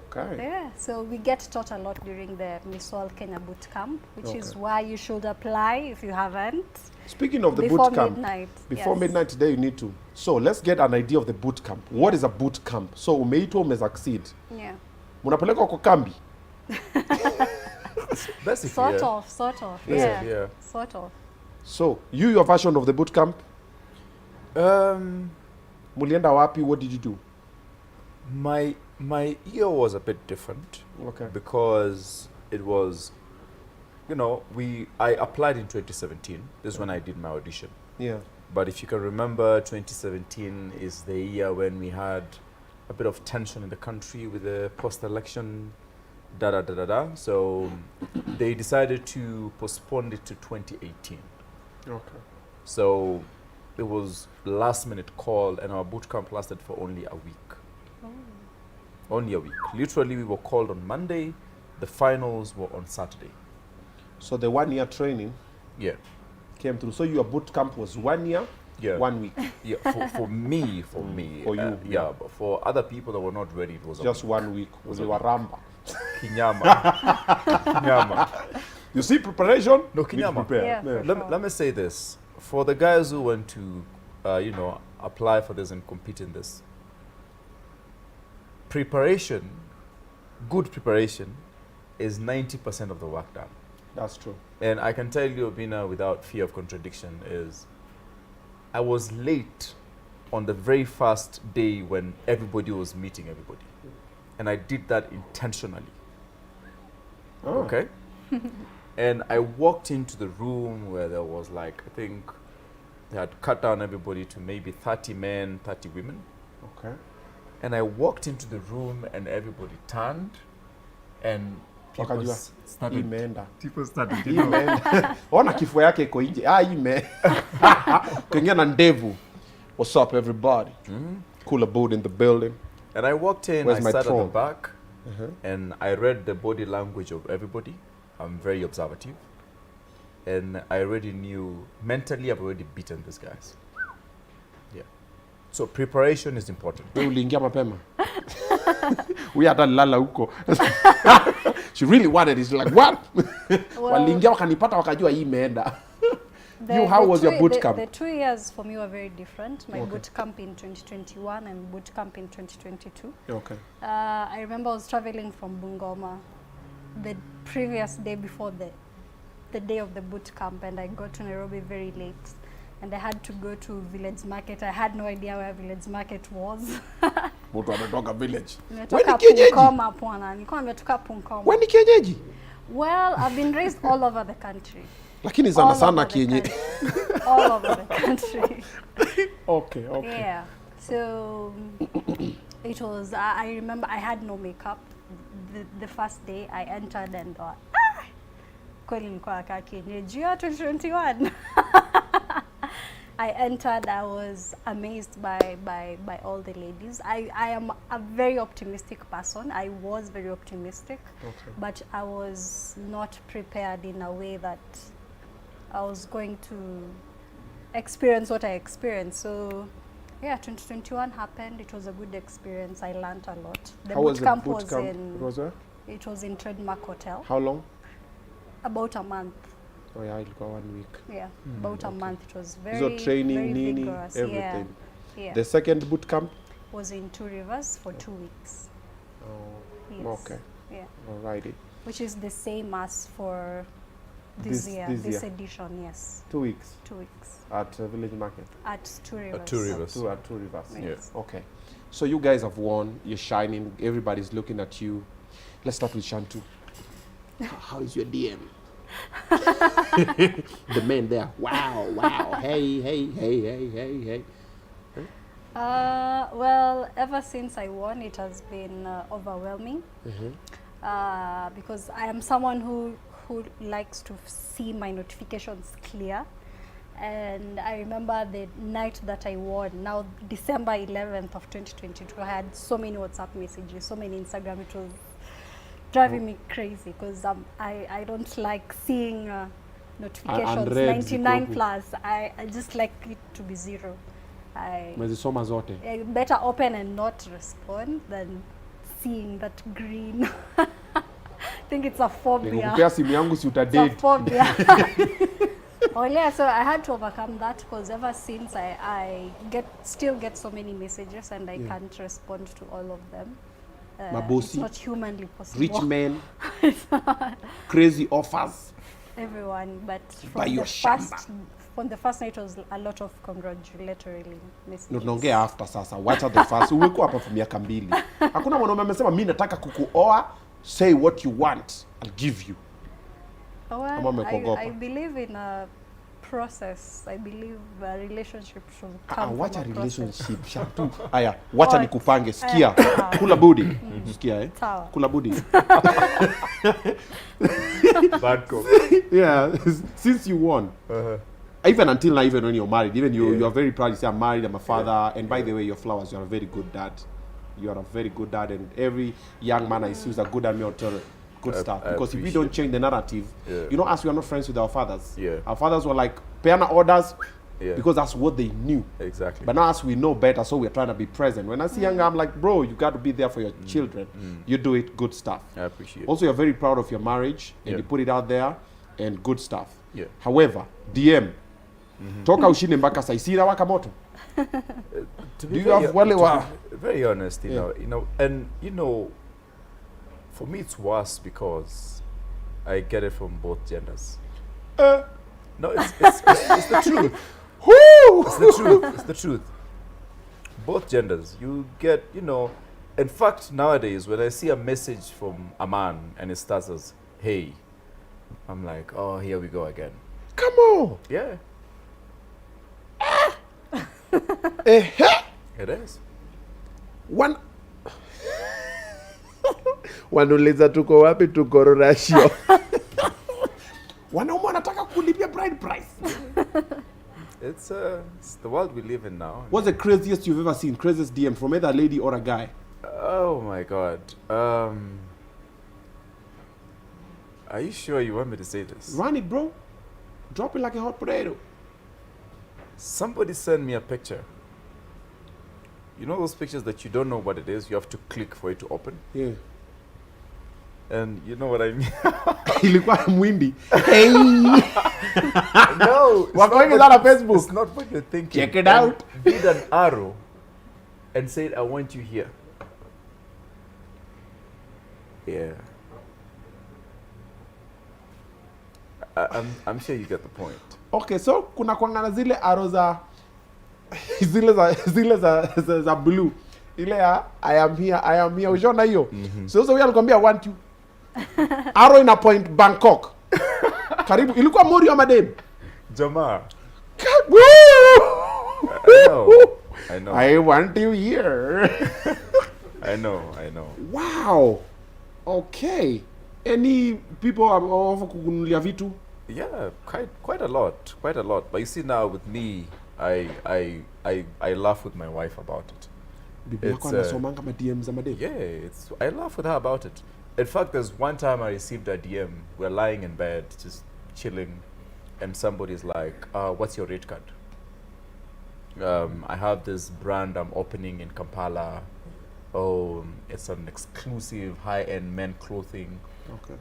Okay. Yeah, so we get taught a lot during the Miss World Kenya boot camp, which is why you should apply if you haven't. Speaking of the Before boot camp, midnight, before yes. midnight today you need to. So let's get an idea of the boot camp. What is a boot camp? So umeitwa umesucceed. Yeah. Munapelekwa kwa kambi. Basically, Sort yeah. of. Yeah. Yeah. Sort of. So your version of the boot camp, mulienda wapi? What did you do? My year was a bit different. Okay. Because it was, you know, I applied in 2017. This is when I did my audition. Yeah. But if you can remember, 2017 is the year when we had a bit of tension in the country with the post-election, So they decided to postpone it to 2018. Okay. So it was last-minute call, and our boot camp lasted for only a week. Only a week. Literally, we were called on Monday. The finals were on Saturday. So the 1 year training Yeah. came through. So your boot camp was 1 year, Yeah. 1 week. Yeah, for me. For you, yeah. But for other people that were not ready, it was Just 1 week. Was a ramba. Kinyama. Kinyama. You see preparation? No, need to Kinyama. prepare. Yeah. Let me say this. For the guys who went to, apply for this and compete in this, preparation, good preparation, is 90% of the work done. That's true. And I can tell you, Obinna, without fear of contradiction, is I was late on the very first day when everybody was meeting everybody. And I did that intentionally. Oh. Okay? And I walked into the room where there was like, I think they had cut down everybody to maybe 30 men, 30 women. Okay. And I walked into the room and everybody turned and people Wakajua, started, imeenda. people started, Imeenda. Ona kifua yake iko nje. Ime. Kuingia na ndevu. What's up, everybody? Kula Budi in the building. And I walked in, Where's I my sat at throne? the back, and I read the body language of everybody. I'm very observative. And I already knew, mentally, I've already beaten these guys. So preparation is important. Wewe uliingia mapema. We hata lala huko. She really wanted it. She's like, what? Waliingia wakanipata wakajua hii imeenda. How was your boot camp? The 2 years for me were very different. My boot camp in 2021 and boot camp in 2022. Okay. I remember I was traveling from Bungoma the previous day before the day of the boot camp, and I got to Nairobi very late. And I had to go to Village Market. I had no idea where Village Market was. Mtu ametoka village. Nimetoka Punkoma pwana. Nilikuwa nimetoka Punkoma. Wewe ni kienyeji? Well, I've been raised all over the country. Lakini sana sana kienyeji. All over the country. Okay. Yeah. So it was, I remember I had no makeup. The first day I entered and kweli nilikuwa kaka kienyeji 2021. I entered, I was amazed by all the ladies. I am a very optimistic person. I was very optimistic, but I was not prepared in a way that I was going to experience what I experienced. So yeah, 2021 happened. It was a good experience. I learned a lot. The boot camp was in, it was in Trademark Hotel. How long? About a month. Oh yeah, it'll go 1 week. Yeah, about a month. It was very, so training, very nini, vigorous. everything. Yeah. The second boot camp was in Two Rivers for 2 weeks. Oh, Yes. okay. Yeah. Alrighty. Which is the same as for this year, this edition. Yes. 2 weeks 2 weeks at Village Market. at Two Rivers. Two Rivers. At Two Rivers. Yes. Okay. So you guys have won. You're shining. Everybody's looking at you. Let's start with Chantou. How is your DM? The men there. Wow. Hey. Well, ever since I won, it has been overwhelming. Because I am someone who likes to see my notifications clear. And I remember the night that I won, now December 11th of 2022, I had so many WhatsApp messages, so many Instagram. It was driving me crazy because I don't like seeing notifications, 99 plus. I just like it to be 0. I better open and not respond than seeing that green. I think it's a phobia. It's a phobia. Oh yeah, so I had to overcome that because ever since I still get so many messages and I can't respond to all of them. It's not humanly possible. Rich men, crazy offers. Everyone, but from the first night was a lot of congratulatory messages. Tunaongea after sasa. Wacha the first. Umekuwa hapa for miaka 2. Hakuna mwanaume amesema mimi nataka kukuoa. Say what you want, I'll give you. Well, I believe in a process. I believe a relationship should come from watch a process. relationship, Chantou. Aya, wacha nikupange. Sikia. Kula Budi. Sikia, Sawa. Kula Budi. Bad cop. Yeah, since you won. Even until now, even when you're married, even you are very proud. You say, I'm married, I'm a father. And by the way, your flowers, you're a very good dad. You are a very good dad. And every young man I see is a good dad, good stuff. Because if we don't change the narrative, you know, as we are not friends with our fathers. Our fathers were like, piano orders, because that's what they knew. Exactly. But now as we know better, so we're trying to be present. When I see younger, I'm like, bro, you got to be there for your children. You do it, good stuff. I appreciate it. Also, you're very proud of your marriage, and you put it out there, and good stuff. However, DM, toka ushinde mpaka saa isira waka moto. To be very honest, you know, and you know, for me it's worse because I get it from both genders. No, it's the truth. It's the truth. It's the truth. Both genders, you get, you know. In fact, nowadays when I see a message from a man and it starts as "Hey," I'm like, oh, here we go again. Come on. Yeah. It is. Wanauliza tuko wapi, tuko Russia. Wanaume wanataka kulipia bride price. It's the world we live in now. What's the craziest you've ever seen? Craziest DM from either a lady or a guy? Oh my God. Are you sure you want me to say this? Run it, bro. Drop it like a hot potato. Somebody sent me a picture you know those pictures that you don't know what it is, you have to click for it to open? Yeah. And you know what I mean? Ilikuwa mwindi. Hey. No. Wako wengi sana Facebook. It's not what you're thinking. Check it out. Did an arrow and said, I want you here. Yeah. I'm sure you get the point. Okay, so kuna kuangana zile arrow za za blue. Ile ya I am here. Ushona hiyo. So huyo alikwambia I want you. Arrow ina point Bangkok. Karibu. Ilikuwa Mori ama Madem? Jamaa. I know. I want you here. I know. Wow. Okay. Any people offer kukunulia vitu? Yeah, quite a lot. But you see now with me, I laugh with my wife about it. Bibi yako anasomanga ma DM za Madem? Yeah, I laugh with her about it. In fact, there's one time I received a DM. We're lying in bed, just chilling, and somebody's like, what's your rate card? I have this brand I'm opening in Kampala. Oh, it's an exclusive high-end men clothing. Okay.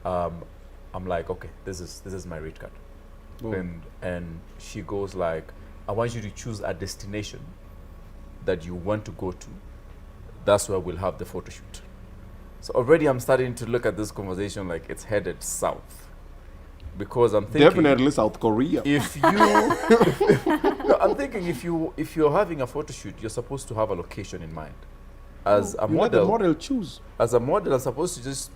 I'm like, okay, this is my rate card. Oh. And she goes like, I want you to choose a destination that you want to go to. That's where we'll have the photo shoot. So already I'm starting to look at this conversation like it's headed south. Because I'm thinking Definitely South Korea. if you no, I'm thinking if you're having a photo shoot, you're supposed to have a location in mind. As a You let the model, model choose. as a model, I'm supposed to just,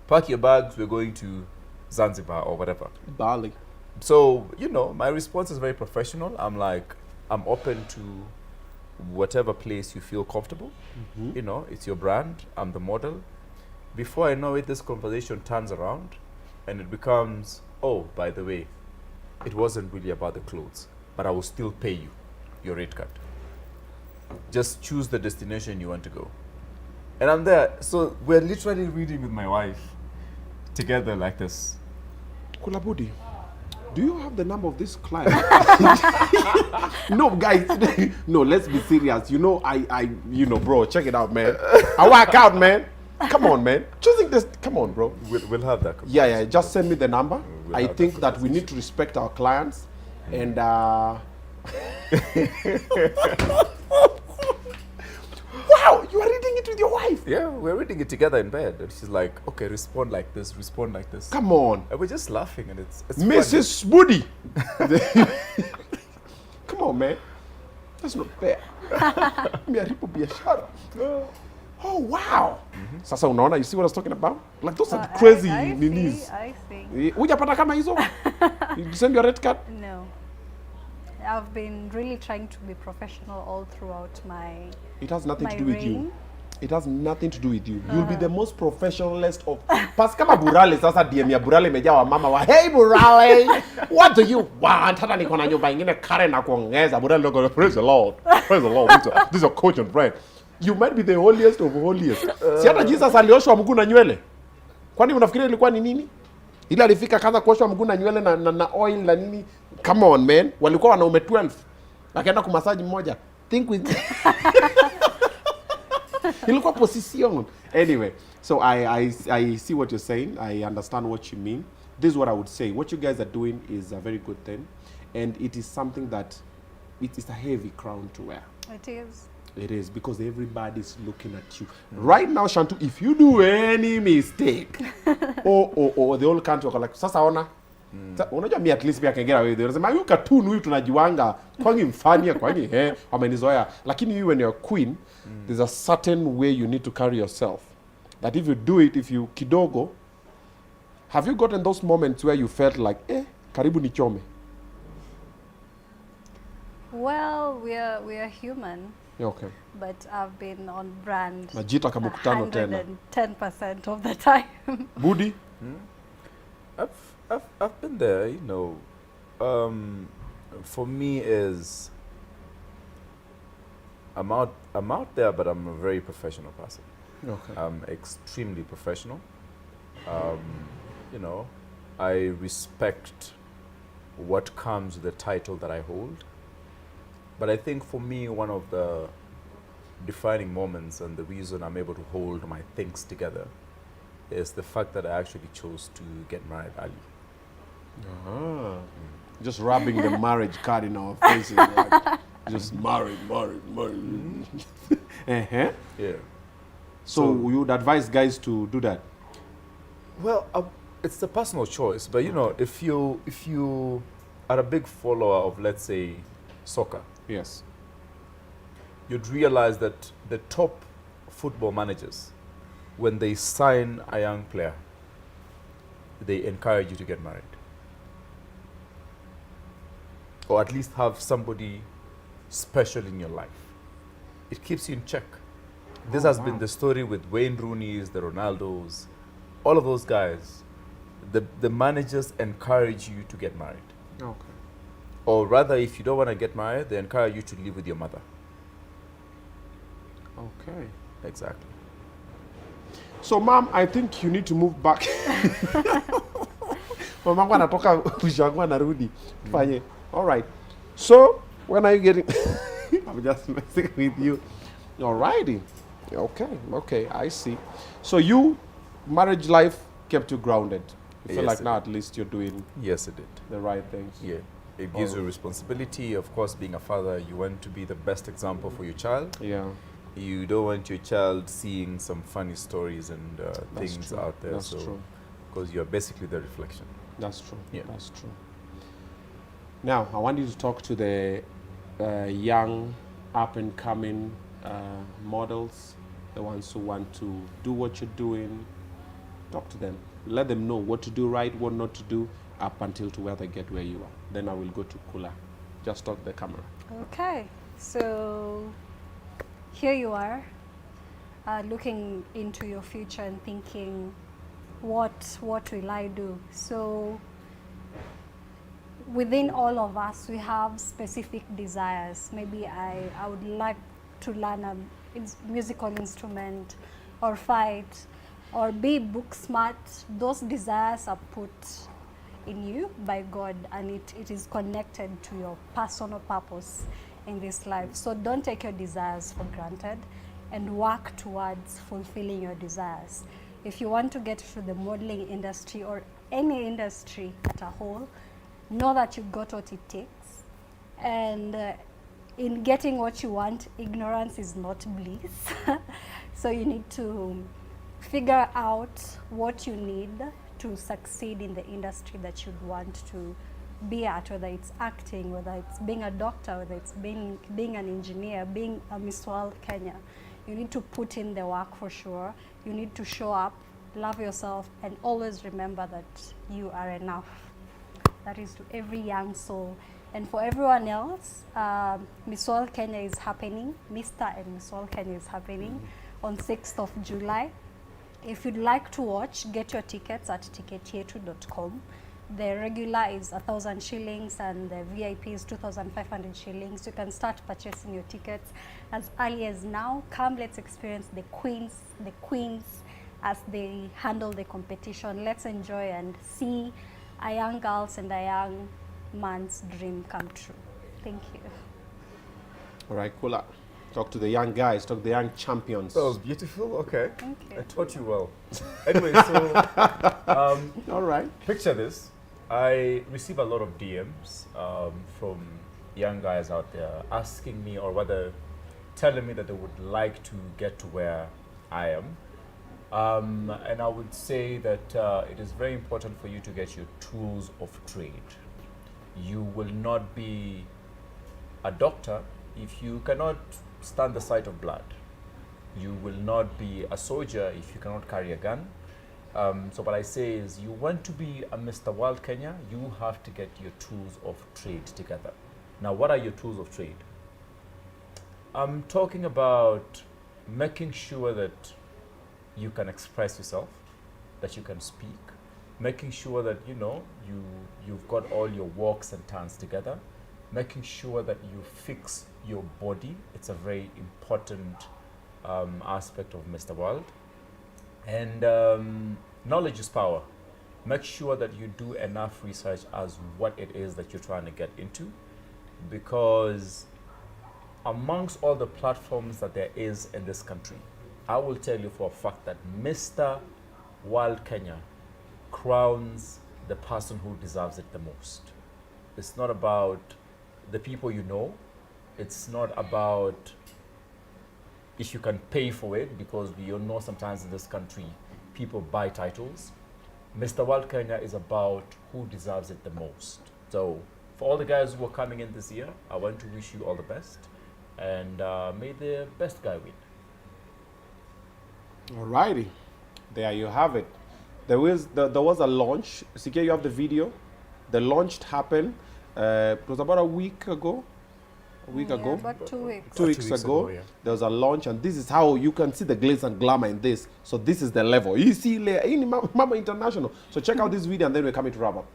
pack your bags, we're going to Zanzibar or whatever. Bali. So, my response is very professional. I'm like, I'm open to whatever place you feel comfortable. It's your brand, I'm the model. Before I know it, this conversation turns around and it becomes, oh, by the way, it wasn't really about the clothes, but I will still pay you your rate card. Just choose the destination you want to go. And I'm there. So we're literally reading with my wife together like this. Kula Budi, do you have the number of this client? No, guys. No, let's be serious. Bro, check it out, man. I work out, man. Come on, man. Choosing this. Come on, bro. We'll have that. Yeah. Just send me the number. We'll I have think that that we need to respect our clients. And wow, you are reading it with your wife. Yeah, we're reading it together in bed. And she's like, okay, respond like this. Come on. And we're just laughing and it's Mrs. Budi. Come on, man. That's not fair. Miharibu biashara. Oh, wow. Sasa unaona, you see what I was talking about? Like those are crazy ninis. I see. Hujapata kama hizo? You send your red card? No. I've been really trying to be professional all throughout my It has nothing to do reign. with you. It has nothing to do with you. You'll be the most professionalist of... Pas kama Burale, sasa DM ya Burale imejaa wa mama wa, hey Burale, what do you want? Hata niko na nyumba ingine kare na kuongeza. Burale ndio praise the Lord. Praise the Lord. This is a coach and friend. You might be the holiest of holiest. Si hata Jesus alioshwa mguu na nywele. Kwani unafikiria ilikuwa ni nini? Ile alifika kaza kuoshwa mguu na nywele na oil na nini? Come on, man. Walikuwa wanaume 12. Akaenda kumasaji mmoja. Think with ilikuwa position. Anyway, so I see what you're saying. I understand what you mean. This is what I would say. What you guys are doing is a very good thing. And it is something that it is a heavy crown to wear. It is. It is, because everybody's looking at you. Right now, Chantou, if you do any mistake, the whole country will like, sasa ona. Unajua me at least me I can get away with it. Unasema huyu cartoon huyu tunajiwanga kwangi mfania kwangi wamenizoea. Lakini you when you're a queen, there's a certain way you need to carry yourself. That if you do it, if you kidogo, have you gotten those moments where you felt like, karibu nichome? Well, we are human. Okay. But I've been on brand Najita kamukutano tena. 110% of the time. Budi? I've been there, for me is I'm out there, but I'm a very professional person. Okay. I'm extremely professional. I respect what comes with the title that I hold. But I think for me, one of the defining moments and the reason I'm able to hold my things together is the fact that I actually chose to get married early. Ah. Just rubbing the marriage card in our faces. Like, just married. Uh-huh. Yeah. So you would advise guys to do that? Well, it's a personal choice, but you know, if you are a big follower of, let's say, soccer, Yes. you'd realize that the top football managers, when they sign a young player, they encourage you to get married, or at least have somebody special in your life. It keeps you in check. This has been the story with Wayne Rooney's, the Ronaldos, all of those guys. The managers encourage you to get married. Okay. Or rather, if you don't want to get married, they encourage you to live with your mother. Okay. Exactly. So, ma'am, I think you need to move back. Mama anatoka ushago anarudi. Fanye. All right. So, when are you getting? I'm just messing with you. All righty. Okay, I see. So marriage life kept you grounded. You feel Yes, like it now did. at least you're doing Yes, it did. the right things. Yeah. It gives you responsibility. Of course, being a father, you want to be the best example for your child. Yeah. You don't want your child seeing some funny stories and That's things true. out there. That's so, true. because you're basically the reflection. That's true. Yeah. That's true. Now, I want you to talk to the young, up-and-coming models, the ones who want to do what you're doing. Talk to them. Let them know what to do right, what not to do, up until to where they get where you are. Then I will go to Kula. Just talk to the camera. Okay, so here you are, looking into your future and thinking, what will I do? So within all of us, we have specific desires. Maybe I would like to learn a musical instrument, or fight, or be book smart. Those desires are put in you by God, and it is connected to your personal purpose in this life. So don't take your desires for granted and work towards fulfilling your desires. If you want to get to the modeling industry or any industry at a whole, know that you've got what it takes. And in getting what you want, ignorance is not bliss. So you need to figure out what you need to succeed in the industry that you'd want to be at, whether it's acting, whether it's being a doctor, whether it's being an engineer, being a Miss World Kenya. You need to put in the work for sure. You need to show up, love yourself, and always remember that you are enough. That is to every young soul. And for everyone else, Miss World Kenya is happening. Mr. and Miss World Kenya is happening on 6th of July. If you'd like to watch, get your tickets at ticketyetu.com. The regular is 1,000 shillings and the VIP is 2,500 shillings. You can start purchasing your tickets as early as now. Come, let's experience the queens as they handle the competition. Let's enjoy and see a young girl's and a young man's dream come true. Thank you. All right, Kula. Talk to the young guys, talk to the young champions. That was beautiful. Okay. Thank you. I taught you well. Anyway, so All right. picture this. I receive a lot of DMs from young guys out there asking me, or rather telling me that they would like to get to where I am. And I would say that it is very important for you to get your tools of trade. You will not be a doctor if you cannot stand the sight of blood. You will not be a soldier if you cannot carry a gun. So what I say is, you want to be a Mr. World Kenya, you have to get your tools of trade together. Now, what are your tools of trade? I'm talking about making sure that you can express yourself, that you can speak, making sure that you've got all your walks and turns together, making sure that you fix your body. It's a very important aspect of Mr. World. And knowledge is power. Make sure that you do enough research as what it is that you're trying to get into, because amongst all the platforms that there is in this country, I will tell you for a fact that Mr. World Kenya crowns the person who deserves it the most. It's not about the people you know. It's not about if you can pay for it, because we all know sometimes in this country, people buy titles. Mr. World Kenya is about who deserves it the most. So for all the guys who are coming in this year, I want to wish you all the best. And may the best guy win. Alrighty, there you have it. There was a launch. CK, you have the video. The launch happened. It was about a week ago. About 2 weeks. 2 weeks ago, yeah. There was a launch, and this is how you can see the glitz and glamour in this. So this is the level. You see, in Mama International. So check out this video, and then we're coming to wrap up.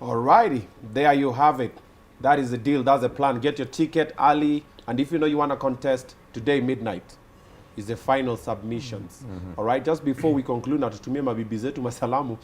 Alrighty, there you have it. That is the deal. That's the plan. Get your ticket early, and if you know you want to contest, today midnight is the final submissions. All right, just before we conclude, na tutumie mabibi zetu masalamu.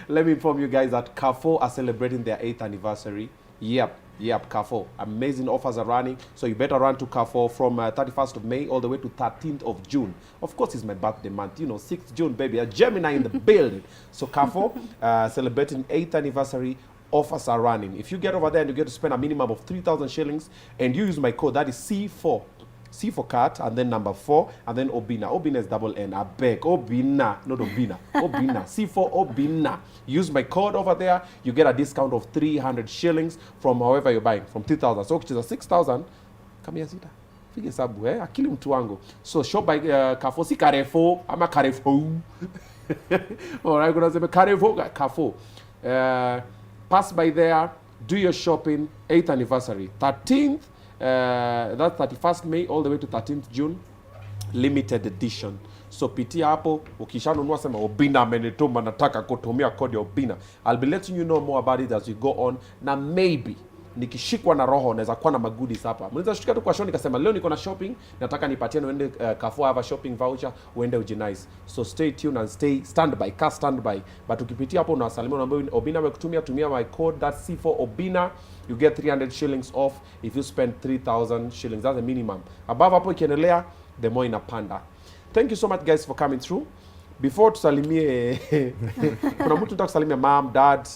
Let me inform you guys that Carrefour are celebrating their 8th anniversary. Yep, Carrefour. Amazing offers are running, so you better run to Carrefour from 31st of May all the way to 13th of June. Of course, it's my birthday month. You know, 6th June, baby. A Gemini in the building. So Carrefour celebrating 8th anniversary. Offers are running. If you get over there and you get to spend a minimum of 3,000 shillings, and you use my code, that is C4. C for cat, and then number 4, and then Obinna. Obinna is double N. I beg. Obinna, not Obinna. Obinna. C for Obinna. Use my code over there. You get a discount of 300 shillings from however you're buying, from 2,000. So which is a 6,000. Come here, Zita. Fige sabu, akili mtu wangu. So shop by Carrefour. Si Carrefour. Ama Carrefour. Alright, gonna say Carrefour. Carrefour. Pass by there. Do your shopping. 8th anniversary. 13th. That's 31st May all the way to 13th June, limited edition. So pitia hapo, ukishanunua sema Obinna amenituma nataka kutumia kodi ya Obinna. I'll be letting you know more about it as we go on. Na maybe nikishikwa na roho naweza kuwa na magoodies hapa. Mnaweza shika tu kwa show nikasema leo niko na shopping, nataka nipatiane uende Carrefour have a shopping voucher, uende ujinice. So stay tuned and stand by. But ukipitia hapo unawasalimia unaambia Obinna amekutumia, tumia my code, that's C4 Obinna. You get 300 shillings off if you spend 3,000 shillings. That's the minimum. Above hapo ikiendelea, the more inapanda. Thank you so much guys for coming through. Before tusalimie, kuna mtu nataka kusalimia mom, dad.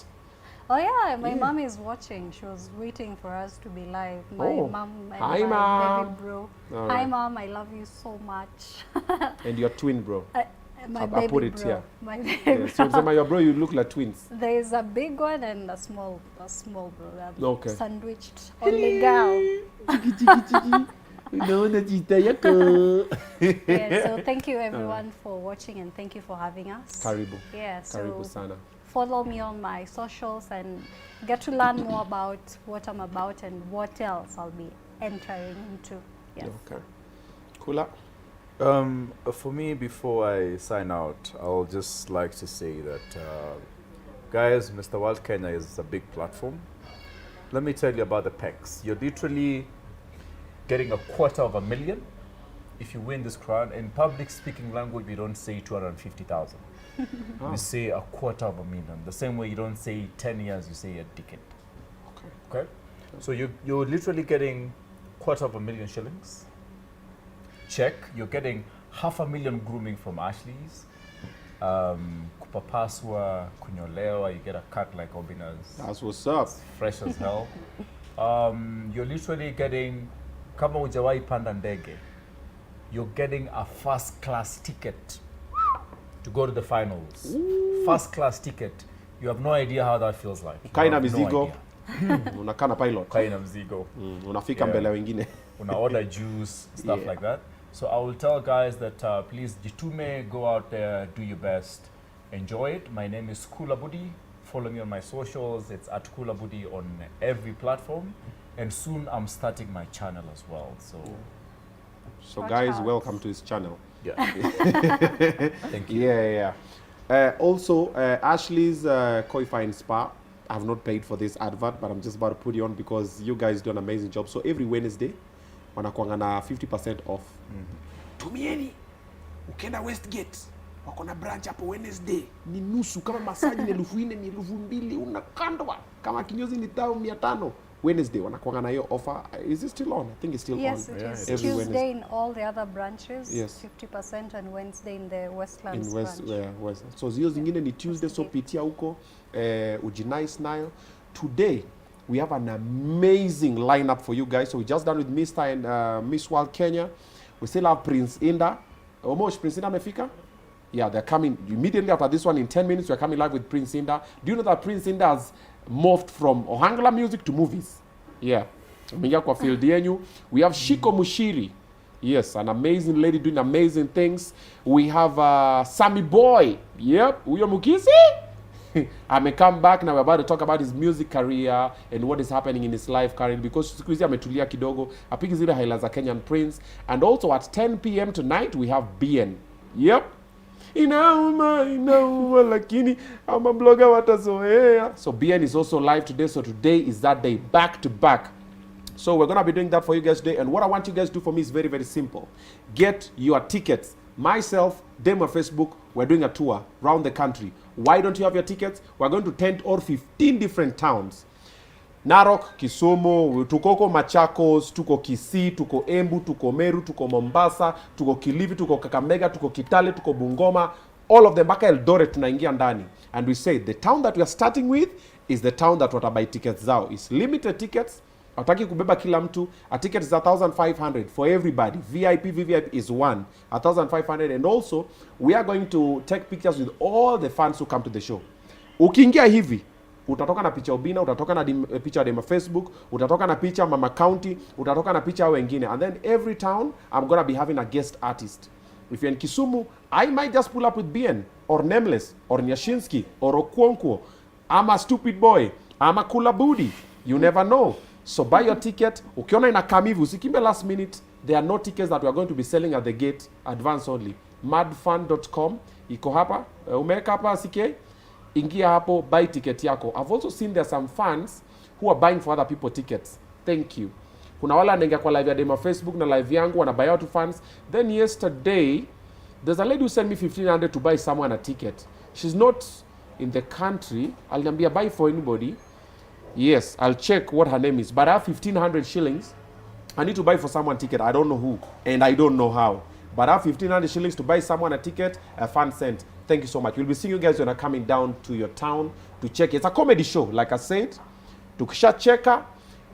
Oh yeah, my mom is watching. She was waiting for us to be live. My mom and hi, my mom. baby bro. All Hi right. mom, I love you so much. And your twin bro. My I baby put it bro. here. My baby Yeah, so Zema, your bro, you look like twins. There is a big one and a small bro. I'm Okay. sandwiched. Only girl. Yeah, so thank you everyone for watching, and thank you for having us. Karibu. Yeah, Karibu so sana. follow me on my socials and get to learn more about what I'm about and what else I'll be entering into. Yes. Okay. Kula. For me, before I sign out, I'll just like to say that, guys, Mr. World Kenya is a big platform. Let me tell you about the pecs. You're literally getting 250,000 if you win this crown. In public speaking language, we don't say 250,000. We say 250,000. The same way you don't say 10 years, you say a decade. Okay? So you're literally getting 250,000 shillings. Check. You're getting 500,000 grooming from Ashley's. Kupapaswa, kunyolewa, you get a cut like Obinaz. That's what's up. Fresh as hell. You're literally getting, kama hujawahi panda ndege, you're getting a first class ticket to go to the finals. First class ticket. You have no idea how that feels like. Kaina mizigo. Unakaa na pilot. Kaina mzigo. Unafika mbele wengine. Una order juice, stuff like that. So I will tell guys that please jitume, go out there, do your best, enjoy it. My name is Kula Budi. Follow me on my socials. It's at Kula Budi on every platform. And soon I'm starting my channel as well. So Watch guys, out. welcome to his channel. Yeah. Thank you. Yeah. Also, Ashley's Koi Fine Spa. I have not paid for this advert, but I'm just about to put it on because you guys do an amazing job. So every Wednesday, wanakuanga na 50% off. Tumieni, ukienda Westgate, wako na branch hapo Wednesday. Ni nusu, kama masaji ni 1,400 ni 2,000, unakandwa. Kama kinyozi ni 500. Wednesday, wanakuanga na hiyo offer. Is it still on? I think it's still Yes, on. it is. Every Tuesday Wednesday. in all the other branches, Yes. 50%, and Wednesday in the Westlands In West, branch. West. So zio zingine ni Tuesday, so pitia huko, ujinice nayo. Today, we have an amazing lineup for you guys. So we just done with Mr. and Miss World Kenya. We still have Prince Inda. Almost Prince Inda amefika? Yeah, they're coming immediately after this one. In 10 minutes, we're coming live with Prince Inda. Do you know that Prince Inda has morphed from Ohangla music to movies? Yeah. Umeingia kwa field yenyu. We have Shiko Mushiri. Yes, an amazing lady doing amazing things. We have Sammy Boy. Yep, Uyo Mukisi. I may come back now. We're about to talk about his music career and what is happening in his life currently, because siku hizi ametulia kidogo, apigi zile highlights za Kenyan Prince. And also at 10 p.m. tonight we have BN. Yep. Inauma lakini ama blogger watazoea. So BN is also live today. So today is that day, back to back. So we're gonna be doing that for you guys today. And what I want you guys to do for me is very, very simple. Get your tickets. Myself, them on Facebook, we're doing a tour around the country. Why don't you have your tickets? We're going to 10 or 15 different towns. Narok, Kisumu, tuko huko Machakos, tuko Kisii, tuko Embu, tuko Meru, tuko Mombasa, tuko Kilifi, tuko Kakamega, tuko Kitale, tuko Bungoma. All of them, mpaka Eldoret tunaingia ndani. And we say the town that we are starting with is the town that watabuy tickets zao. It's limited tickets. Hataki kubeba kila mtu. A ticket is 1,500 for everybody. VIP, VVIP is 1,500. And also, we are going to take pictures with all the fans who come to the show. Ukiingia hivi, utatoka na picha Obinna, utatoka na picha ya Facebook, utatoka na picha Mama County, utatoka na picha wengine. And then every town, I'm going to be having a guest artist. If you're in Kisumu, I might just pull up with BN, or Nameless, or Nyashinsky, or Okwonkwo. I'm a Stupid Boy. I'm a Kula Budi. You never know. So buy your ticket. Ukiona inakamivu, usikimbe last minute. There are no tickets that we are going to be selling at the gate. Advance only. madfund.com. Iko hapa. Umeweka hapa CK. Ingia hapo, buy ticket yako. I've also seen there are some fans who are buying for other people tickets. Thank you. Kuna wala anaingia kwa live ya demo Facebook na live yangu wana buy out to fans. Then yesterday, there's a lady who sent me 1,500 to buy someone a ticket. She's not in the country. Aliniambia buy for anybody. Yes, I'll check what her name is. But I have 1,500 shillings. I need to buy for someone a ticket. I don't know who. And I don't know how. But I have 1,500 shillings to buy someone a ticket. A fan sent. Thank you so much. We'll be seeing you guys when I'm coming down to your town to check. It's a comedy show, like I said. Tukisha cheka,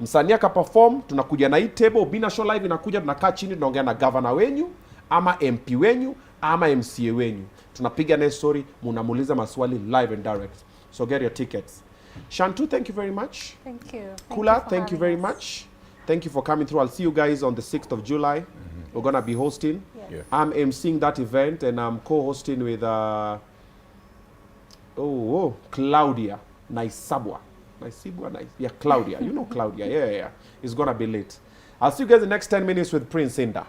msanii akaperform, tunakuja na hii table, Obinna Show Live inakuja, tunakaa chini, tunaongea na governor wenyu, ama MP wenyu, ama MCA wenyu. Tunapiga naye story, munamuuliza maswali live and direct. So get your tickets. Chantou, thank you very much. Thank you. Kula, thank you very much. Thank you for coming through. I'll see you guys on the 6th of July. We're going to be hosting. Yeah. I'm emceeing that event, and I'm co-hosting with Claudia Naisabwa. Yeah, Claudia. You know Claudia. Yeah. It's going to be late. I'll see you guys in the next 10 minutes with Prince Inda.